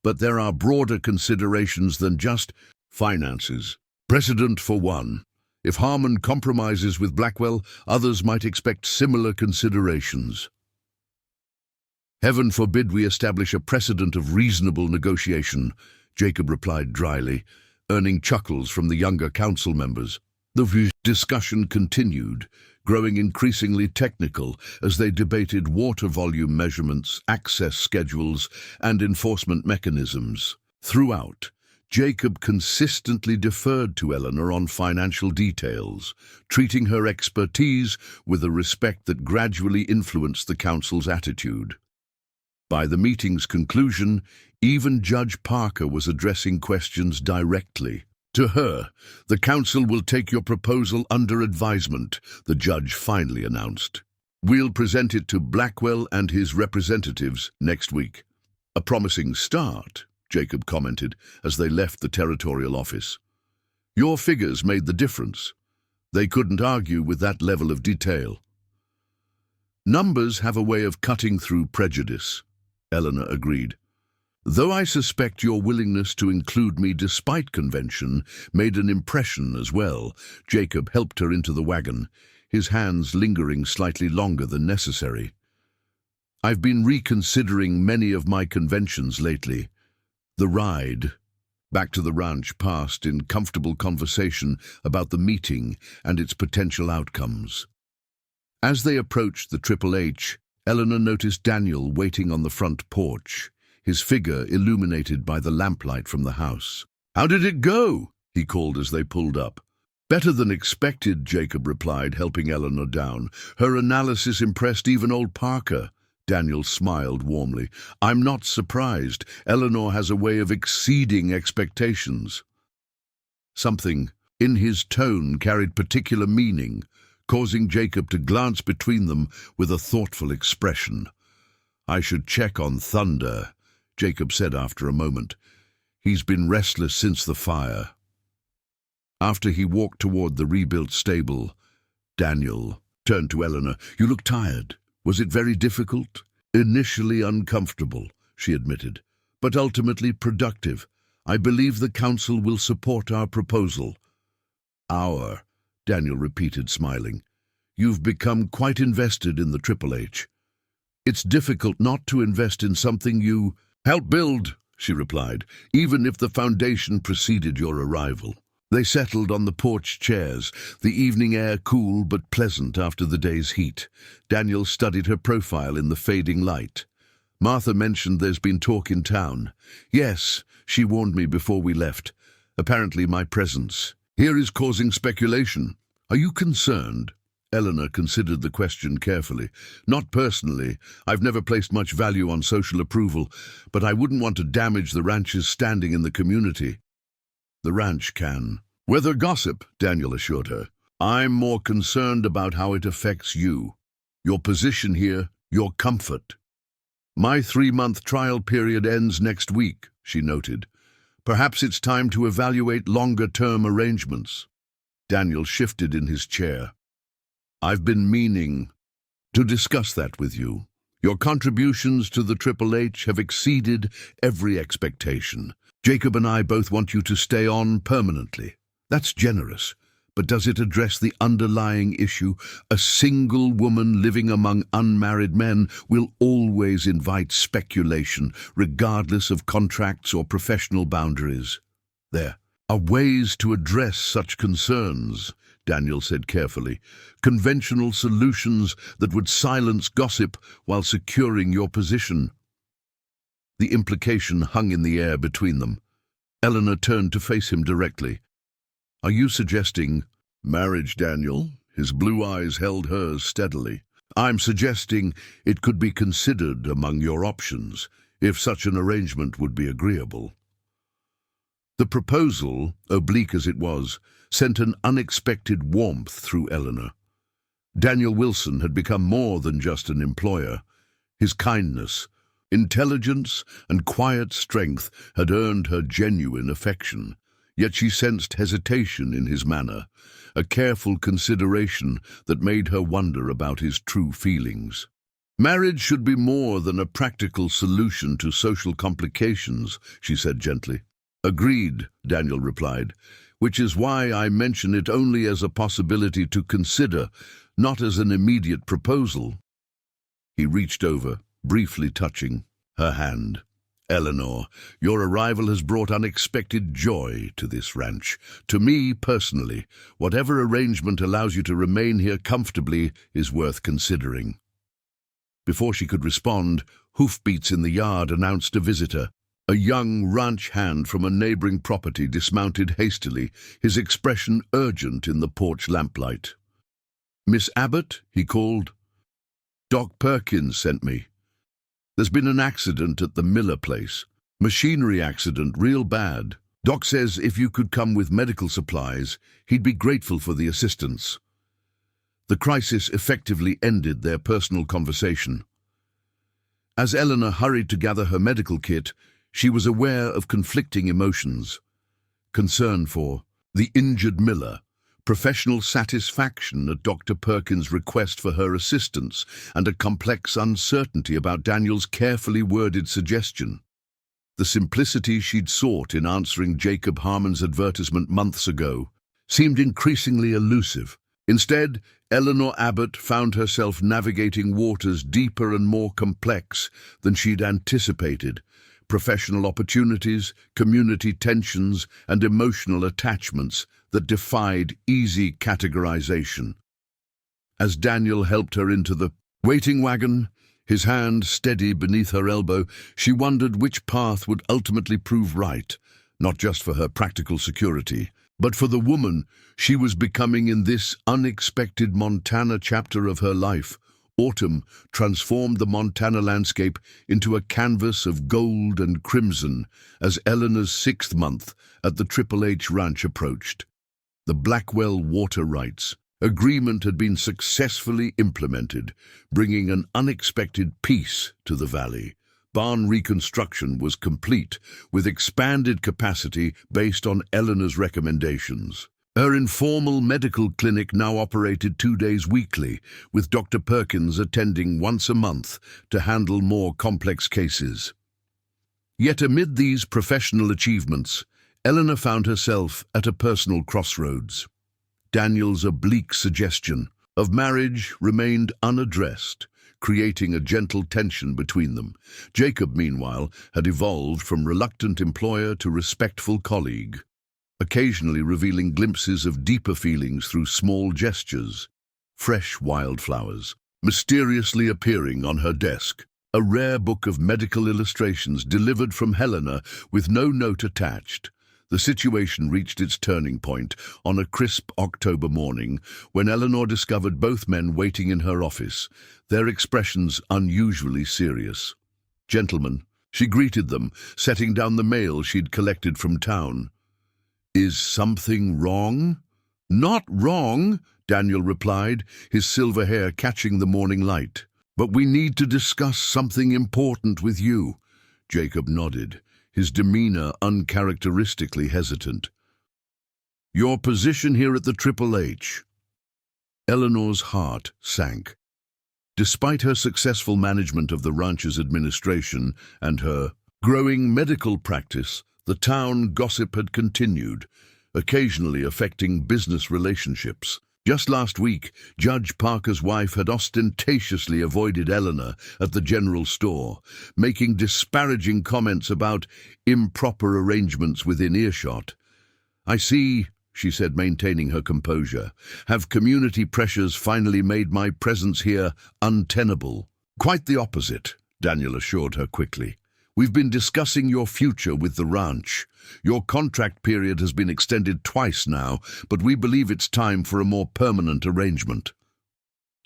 but there are broader considerations than just finances. Precedent for one. If Harmon compromises with Blackwell, others might expect similar considerations. Heaven forbid we establish a precedent of reasonable negotiation, Jacob replied dryly, earning chuckles from the younger council members. The discussion continued, growing increasingly technical as they debated water volume measurements, access schedules, and enforcement mechanisms. Throughout, Jacob consistently deferred to Eleanor on financial details, treating her expertise with a respect that gradually influenced the council's attitude. By the meeting's conclusion, even Judge Parker was addressing questions directly. To her, the council will take your proposal under advisement, the judge finally announced. We'll present it to Blackwell and his representatives next week. A promising start, Jacob commented as they left the territorial office. Your figures made the difference. They couldn't argue with that level of detail. Numbers have a way of cutting through prejudice, Eleanor agreed. Though I suspect your willingness to include me despite convention made an impression as well, Jacob helped her into the wagon, his hands lingering slightly longer than necessary. I've been reconsidering many of my conventions lately. The ride back to the ranch passed in comfortable conversation about the meeting and its potential outcomes. As they approached the Triple H, Eleanor noticed Daniel waiting on the front porch, his figure illuminated by the lamplight from the house. "How did it go?" he called as they pulled up. "Better than expected," Jacob replied, helping Eleanor down. "Her analysis impressed even old Parker." Daniel smiled warmly. "I'm not surprised. Eleanor has a way of exceeding expectations." Something in his tone carried particular meaning, causing Jacob to glance between them with a thoughtful expression. "I should check on Thunder," Jacob said after a moment. "He's been restless since the fire." After he walked toward the rebuilt stable, Daniel turned to Eleanor. "You look tired. Was it very difficult?" "Initially uncomfortable," she admitted, "but ultimately productive. I believe the council will support our proposal." "Our," Daniel repeated, smiling. "You've become quite invested in the Triple H. It's difficult not to invest in something you helped build," she replied, "even if the foundation preceded your arrival." They settled on the porch chairs, the evening air cool but pleasant after the day's heat. Daniel studied her profile in the fading light. Martha mentioned there's been talk in town. Yes, she warned me before we left. Apparently my presence here is causing speculation. Are you concerned? Eleanor considered the question carefully. Not personally. I've never placed much value on social approval, but I wouldn't want to damage the ranch's standing in the community. The ranch can. Whether gossip, Daniel assured her. I'm more concerned about how it affects you. Your position here, your comfort. My 3-month trial period ends next week, she noted. Perhaps it's time to evaluate longer-term arrangements. Daniel shifted in his chair. I've been meaning to discuss that with you. Your contributions to the Triple H have exceeded every expectation. Jacob and I both want you to stay on permanently. That's generous, but does it address the underlying issue? A single woman living among unmarried men will always invite speculation, regardless of contracts or professional boundaries. There are ways to address such concerns, Daniel said carefully. Conventional solutions that would silence gossip while securing your position. The implication hung in the air between them. Eleanor turned to face him directly. Are you suggesting marriage, Daniel? His blue eyes held hers steadily. I'm suggesting it could be considered among your options, if such an arrangement would be agreeable. The proposal, oblique as it was, sent an unexpected warmth through Eleanor. Daniel Wilson had become more than just an employer. His kindness, intelligence, and quiet strength had earned her genuine affection, yet she sensed hesitation in his manner, a careful consideration that made her wonder about his true feelings. Marriage should be more than a practical solution to social complications, she said gently. Agreed, Daniel replied, which is why I mention it only as a possibility to consider, not as an immediate proposal. He reached over, briefly touching her hand. Eleanor, your arrival has brought unexpected joy to this ranch. To me, personally, whatever arrangement allows you to remain here comfortably is worth considering. Before she could respond, hoofbeats in the yard announced a visitor. A young ranch hand from a neighboring property dismounted hastily, his expression urgent in the porch lamplight. Miss Abbott, he called. Doc Perkins sent me. There's been an accident at the Miller place. Machinery accident, real bad. Doc says if you could come with medical supplies, he'd be grateful for the assistance. The crisis effectively ended their personal conversation. As Eleanor hurried to gather her medical kit, she was aware of conflicting emotions. Concern for the injured Miller, professional satisfaction at Dr. Perkins' request for her assistance, and a complex uncertainty about Daniel's carefully worded suggestion. The simplicity she'd sought in answering Jacob Harmon's advertisement months ago seemed increasingly elusive. Instead, Eleanor Abbott found herself navigating waters deeper and more complex than she'd anticipated. Professional opportunities, community tensions, and emotional attachments that defied easy categorization. As Daniel helped her into the waiting wagon, his hand steady beneath her elbow, she wondered which path would ultimately prove right, not just for her practical security, but for the woman she was becoming in this unexpected Montana chapter of her life. Autumn transformed the Montana landscape into a canvas of gold and crimson as Eleanor's 6th month at the Triple H Ranch approached. The Blackwell water rights agreement had been successfully implemented, bringing an unexpected peace to the valley. Barn reconstruction was complete, with expanded capacity based on Eleanor's recommendations. Her informal medical clinic now operated 2 days weekly, with Dr. Perkins attending once a month to handle more complex cases. Yet amid these professional achievements, Eleanor found herself at a personal crossroads. Daniel's oblique suggestion of marriage remained unaddressed, creating a gentle tension between them. Jacob, meanwhile, had evolved from reluctant employer to respectful colleague. occasionally revealing glimpses of deeper feelings through small gestures. Fresh wildflowers, mysteriously appearing on her desk. A rare book of medical illustrations delivered from Helena with no note attached. The situation reached its turning point on a crisp October morning when Eleanor discovered both men waiting in her office, their expressions unusually serious. "Gentlemen," she greeted them, setting down the mail she'd collected from town. "Is something wrong?" "Not wrong," Daniel replied, his silver hair catching the morning light. "But we need to discuss something important with you." Jacob nodded, his demeanor uncharacteristically hesitant. "Your position here at the Triple H." Eleanor's heart sank. Despite her successful management of the ranch's administration and her growing medical practice, the town gossip had continued, occasionally affecting business relationships. Just last week, Judge Parker's wife had ostentatiously avoided Eleanor at the general store, making disparaging comments about improper arrangements within earshot. "I see," she said, maintaining her composure. "Have community pressures finally made my presence here untenable?" "Quite the opposite," Daniel assured her quickly. "We've been discussing your future with the ranch. Your contract period has been extended twice now, but we believe it's time for a more permanent arrangement."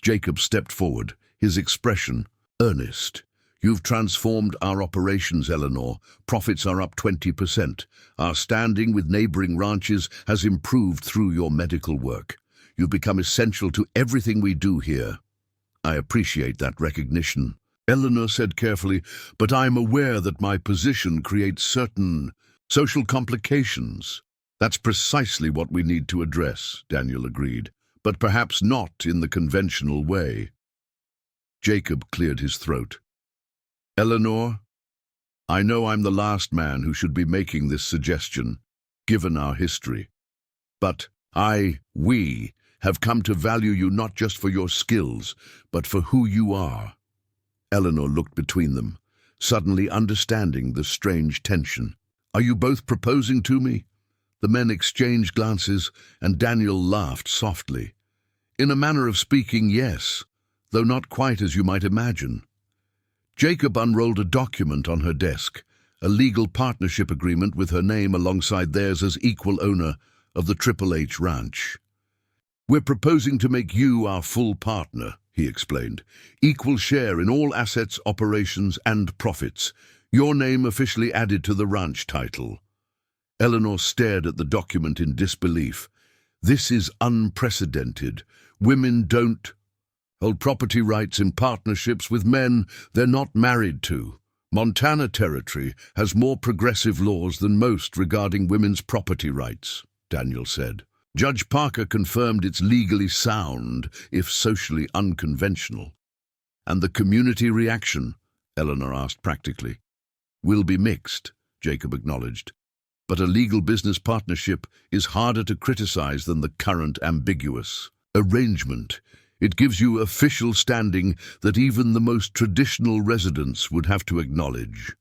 Jacob stepped forward, his expression earnest. "You've transformed our operations, Eleanor. Profits are up 20%. Our standing with neighboring ranches has improved through your medical work. You've become essential to everything we do here." "I appreciate that recognition," Eleanor said carefully, "but I'm aware that my position creates certain social complications." "That's precisely what we need to address," Daniel agreed, "but perhaps not in the conventional way." Jacob cleared his throat. "Eleanor, I know I'm the last man who should be making this suggestion, given our history. But we have come to value you not just for your skills, but for who you are." Eleanor looked between them, suddenly understanding the strange tension. "Are you both proposing to me?" The men exchanged glances, and Daniel laughed softly. "In a manner of speaking, yes, though not quite as you might imagine." Jacob unrolled a document on her desk, a legal partnership agreement with her name alongside theirs as equal owner of the Triple H Ranch. "We're proposing to make you our full partner," he explained. "Equal share in all assets, operations, and profits. Your name officially added to the ranch title." Eleanor stared at the document in disbelief. "This is unprecedented. Women don't hold property rights in partnerships with men they're not married to. Montana Territory has more progressive laws than most regarding women's property rights," Daniel said. "Judge Parker confirmed it's legally sound, if socially unconventional." "And the community reaction?" Eleanor asked practically. "Will be mixed," Jacob acknowledged. "But a legal business partnership is harder to criticize than the current ambiguous arrangement. It gives you official standing that even the most traditional residents would have to acknowledge."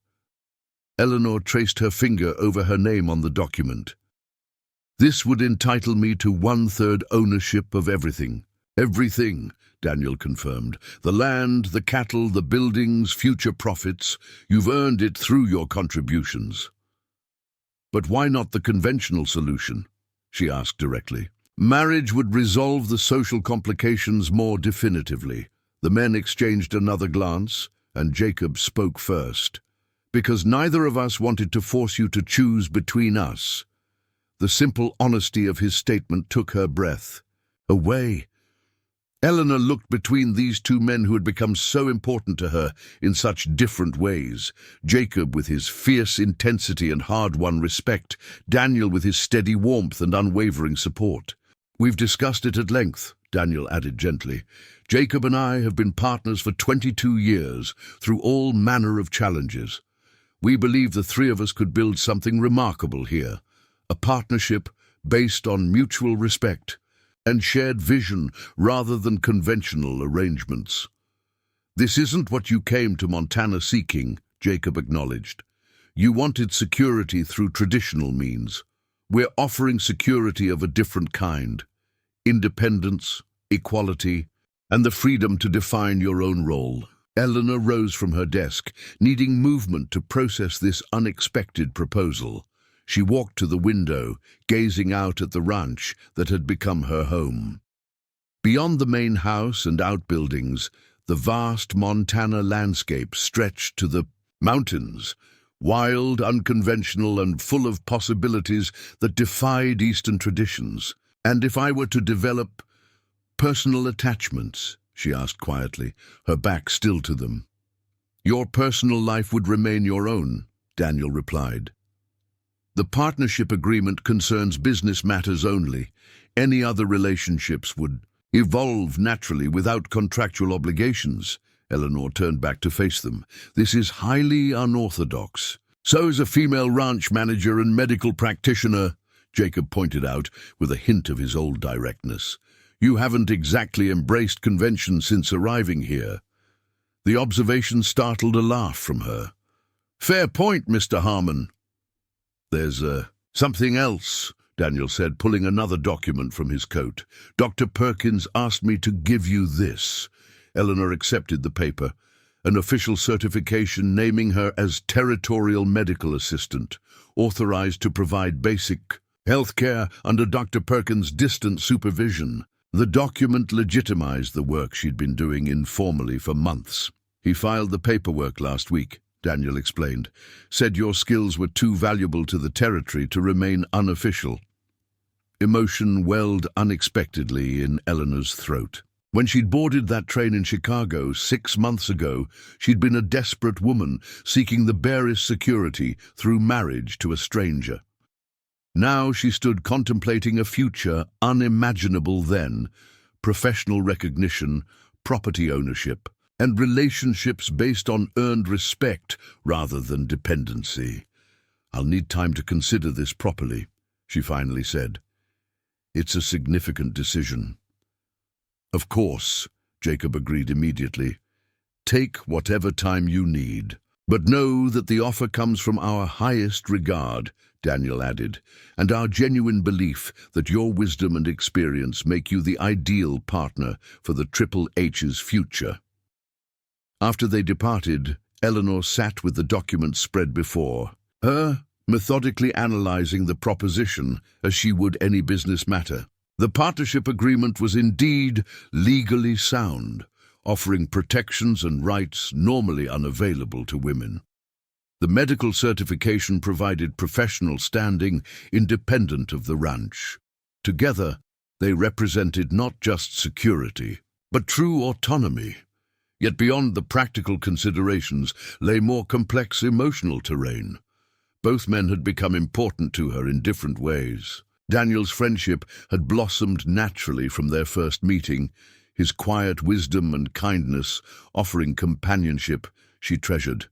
Eleanor traced her finger over her name on the document. "This would entitle me to 1/3 ownership of everything." "Everything," Daniel confirmed. "The land, the cattle, the buildings, future profits. You've earned it through your contributions." "But why not the conventional solution?" she asked directly. "Marriage would resolve the social complications more definitively." The men exchanged another glance, and Jacob spoke first. "Because neither of us wanted to force you to choose between us." The simple honesty of his statement took her breath away. Eleanor looked between these two men who had become so important to her in such different ways. Jacob with his fierce intensity and hard-won respect, Daniel with his steady warmth and unwavering support. "We've discussed it at length," Daniel added gently. "Jacob and I have been partners for 22 years, through all manner of challenges. We believe the three of us could build something remarkable here, a partnership based on mutual respect and shared vision rather than conventional arrangements." "This isn't what you came to Montana seeking," Jacob acknowledged. "You wanted security through traditional means. We're offering security of a different kind. Independence, equality, and the freedom to define your own role. Eleanor rose from her desk, needing movement to process this unexpected proposal. She walked to the window, gazing out at the ranch that had become her home. Beyond the main house and outbuildings, the vast Montana landscape stretched to the mountains, wild, unconventional, and full of possibilities that defied Eastern traditions. And if I were to develop personal attachments, she asked quietly, her back still to them. Your personal life would remain your own, Daniel replied. The partnership agreement concerns business matters only. Any other relationships would evolve naturally without contractual obligations. Eleanor turned back to face them. This is highly unorthodox. So is a female ranch manager and medical practitioner, Jacob pointed out with a hint of his old directness. You haven't exactly embraced convention since arriving here. The observation startled a laugh from her. Fair point, Mr. Harmon. There's something else, Daniel said, pulling another document from his coat. Dr. Perkins asked me to give you this. Eleanor accepted the paper, an official certification naming her as Territorial Medical Assistant, authorized to provide basic health care under Dr. Perkins' distant supervision. The document legitimized the work she'd been doing informally for months. He filed the paperwork last week, Daniel explained. Said your skills were too valuable to the territory to remain unofficial. Emotion welled unexpectedly in Eleanor's throat. When she'd boarded that train in Chicago 6 months ago, she'd been a desperate woman seeking the barest security through marriage to a stranger. Now she stood contemplating a future unimaginable then, professional recognition, property ownership, and relationships based on earned respect rather than dependency. I'll need time to consider this properly, she finally said. It's a significant decision. Of course, Jacob agreed immediately. Take whatever time you need. But know that the offer comes from our highest regard, Daniel added, and our genuine belief that your wisdom and experience make you the ideal partner for the Triple H's future. After they departed, Eleanor sat with the document spread before her, methodically analyzing the proposition as she would any business matter. The partnership agreement was indeed legally sound, offering protections and rights normally unavailable to women. The medical certification provided professional standing independent of the ranch. Together, they represented not just security, but true autonomy. Yet beyond the practical considerations lay more complex emotional terrain. Both men had become important to her in different ways. Daniel's friendship had blossomed naturally from their first meeting, his quiet wisdom and kindness offering companionship she treasured.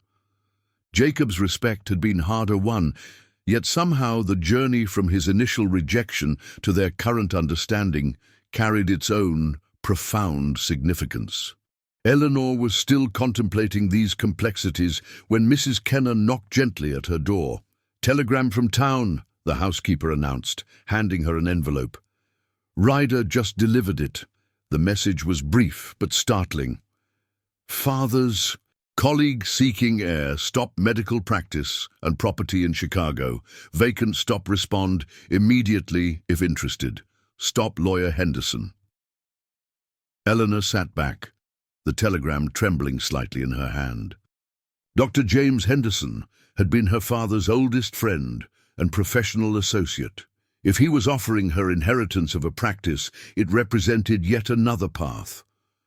Jacob's respect had been harder won, yet somehow the journey from his initial rejection to their current understanding carried its own profound significance. Eleanor was still contemplating these complexities when Mrs. Kenner knocked gently at her door. "Telegram from town," the housekeeper announced, handing her an envelope. "Ryder just delivered it." The message was brief but startling. "Father's colleague seeking heir, stop medical practice and property in Chicago. Vacant, stop, respond immediately if interested. Stop lawyer Henderson." Eleanor sat back, the telegram trembling slightly in her hand. Dr. James Henderson had been her father's oldest friend and professional associate. If he was offering her inheritance of a practice, it represented yet another path,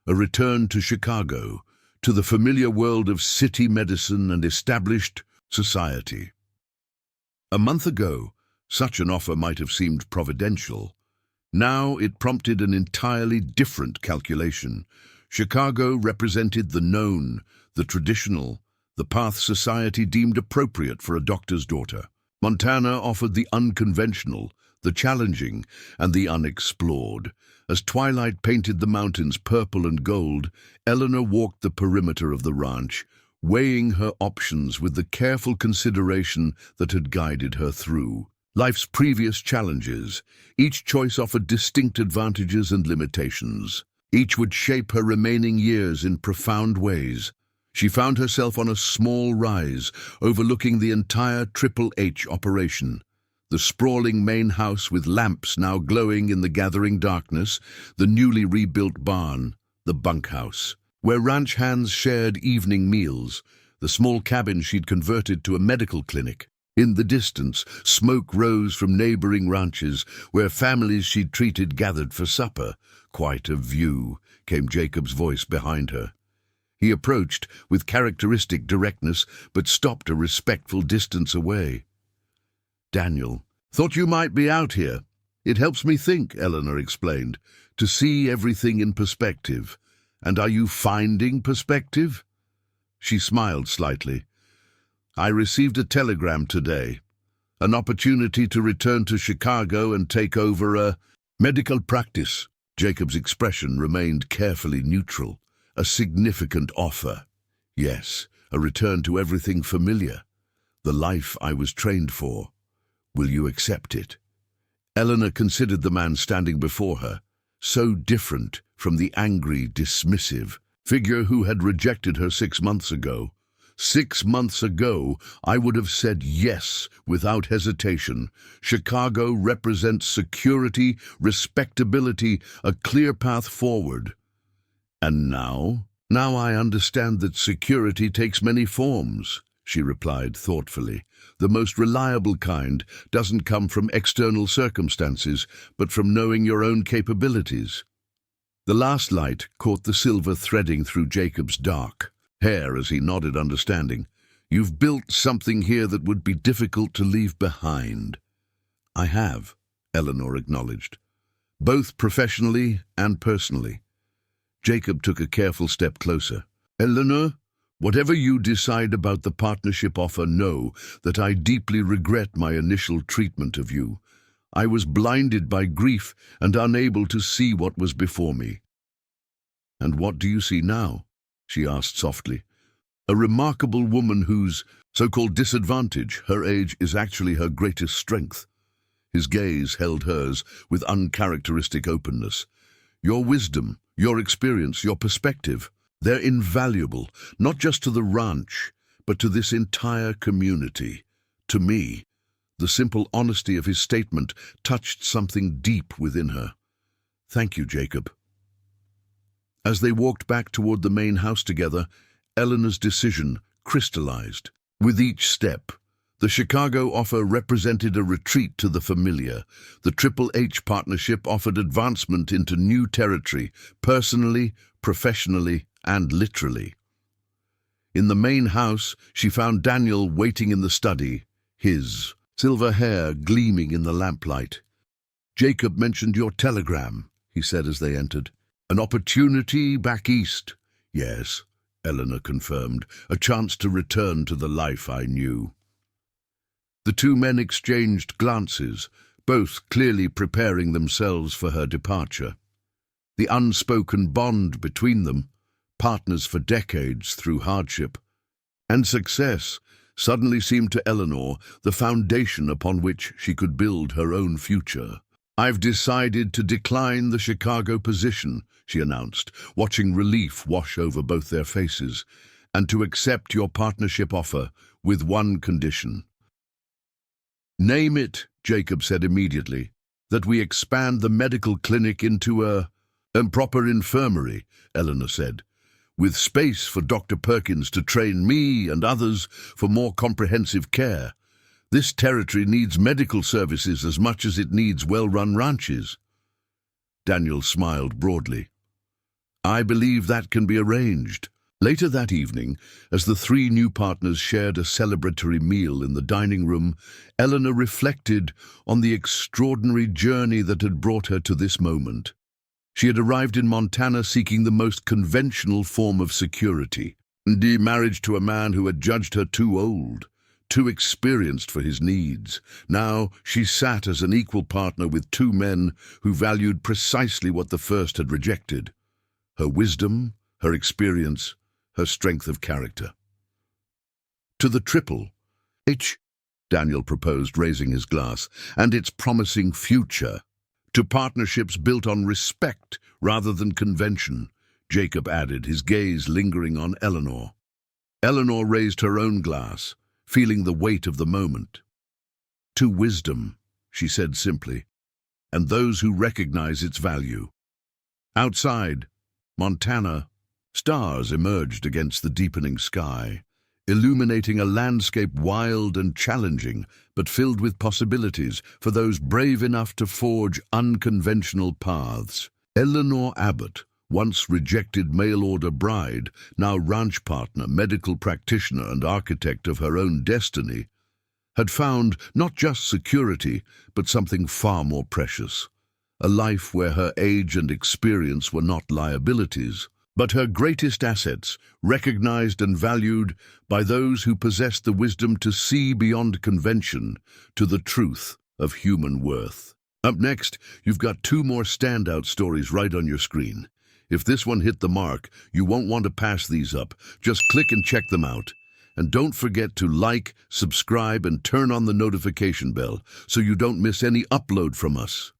a return to Chicago, to the familiar world of city medicine and established society. A month ago, such an offer might have seemed providential. Now it prompted an entirely different calculation. Chicago represented the known, the traditional, the path society deemed appropriate for a doctor's daughter. Montana offered the unconventional, the challenging, and the unexplored. As twilight painted the mountains purple and gold, Eleanor walked the perimeter of the ranch, weighing her options with the careful consideration that had guided her through Life's previous challenges, each choice offered distinct advantages and limitations. Each would shape her remaining years in profound ways. She found herself on a small rise, overlooking the entire Triple H operation. The sprawling main house with lamps now glowing in the gathering darkness, the newly rebuilt barn, the bunkhouse, where ranch hands shared evening meals, the small cabin she'd converted to a medical clinic. In the distance, smoke rose from neighboring ranches, where families she'd treated gathered for supper. "Quite a view," came Jacob's voice behind her. He approached with characteristic directness, but stopped a respectful distance away. "Daniel, thought you might be out here. It helps me think," Eleanor explained, "to see everything in perspective. And are you finding perspective?" She smiled slightly. "I received a telegram today. An opportunity to return to Chicago and take over a medical practice." Jacob's expression remained carefully neutral. "A significant offer. Yes, a return to everything familiar. The life I was trained for. Will you accept it?" Eleanor considered the man standing before her, so different from the angry, dismissive figure who had rejected her 6 months ago. 6 months ago, I would have said yes without hesitation. Chicago represents security, respectability, a clear path forward. And now I understand that security takes many forms, she replied thoughtfully. The most reliable kind doesn't come from external circumstances, but from knowing your own capabilities. The last light caught the silver threading through Jacob's dark hair as he nodded understanding. "You've built something here that would be difficult to leave behind." "I have," Eleanor acknowledged, "both professionally and personally." Jacob took a careful step closer. "Eleanor, whatever you decide about the partnership offer, know that I deeply regret my initial treatment of you. I was blinded by grief and unable to see what was before me." "And what do you see now?" she asked softly. "A remarkable woman whose so-called disadvantage, her age, is actually her greatest strength." His gaze held hers with uncharacteristic openness. "Your wisdom, your experience, your perspective, they're invaluable, not just to the ranch, but to this entire community. To me." The simple honesty of his statement touched something deep within her. "Thank you, Jacob." As they walked back toward the main house together, Eleanor's decision crystallized. With each step, the Chicago offer represented a retreat to the familiar. The Triple H partnership offered advancement into new territory, personally, professionally, and literally. In the main house, she found Daniel waiting in the study, his silver hair gleaming in the lamplight. "Jacob mentioned your telegram," he said as they entered. "An opportunity back east." "Yes," Eleanor confirmed, "a chance to return to the life I knew." The two men exchanged glances, both clearly preparing themselves for her departure. The unspoken bond between them, partners for decades through hardship and success, suddenly seemed to Eleanor the foundation upon which she could build her own future. "I've decided to decline the Chicago position," she announced, watching relief wash over both their faces, "and to accept your partnership offer with one condition." "Name it," Jacob said immediately. "That we expand the medical clinic into a proper infirmary," Eleanor said, "with space for Dr. Perkins to train me and others for more comprehensive care. This territory needs medical services as much as it needs well-run ranches." Daniel smiled broadly. "I believe that can be arranged." Later that evening, as the three new partners shared a celebratory meal in the dining room, Eleanor reflected on the extraordinary journey that had brought her to this moment. She had arrived in Montana seeking the most conventional form of security, the marriage to a man who had judged her too old, too experienced for his needs. Now she sat as an equal partner with two men who valued precisely what the first had rejected: her wisdom, her experience, her strength of character. To the Triple H Daniel proposed, raising his glass, and its promising future. To partnerships built on respect rather than convention, Jacob added, his gaze lingering on Eleanor. Eleanor raised her own glass, feeling the weight of the moment. To wisdom, she said simply, and those who recognize its value. Outside, Montana, stars emerged against the deepening sky, illuminating a landscape wild and challenging, but filled with possibilities for those brave enough to forge unconventional paths. Eleanor Abbott, once rejected mail-order bride, now ranch partner, medical practitioner, and architect of her own destiny, had found not just security, but something far more precious. A life where her age and experience were not liabilities, but her greatest assets, recognized and valued by those who possessed the wisdom to see beyond convention to the truth of human worth. Up next, you've got two more standout stories right on your screen. If this one hit the mark, you won't want to pass these up. Just click and check them out. And don't forget to like, subscribe, and turn on the notification bell so you don't miss any upload from us.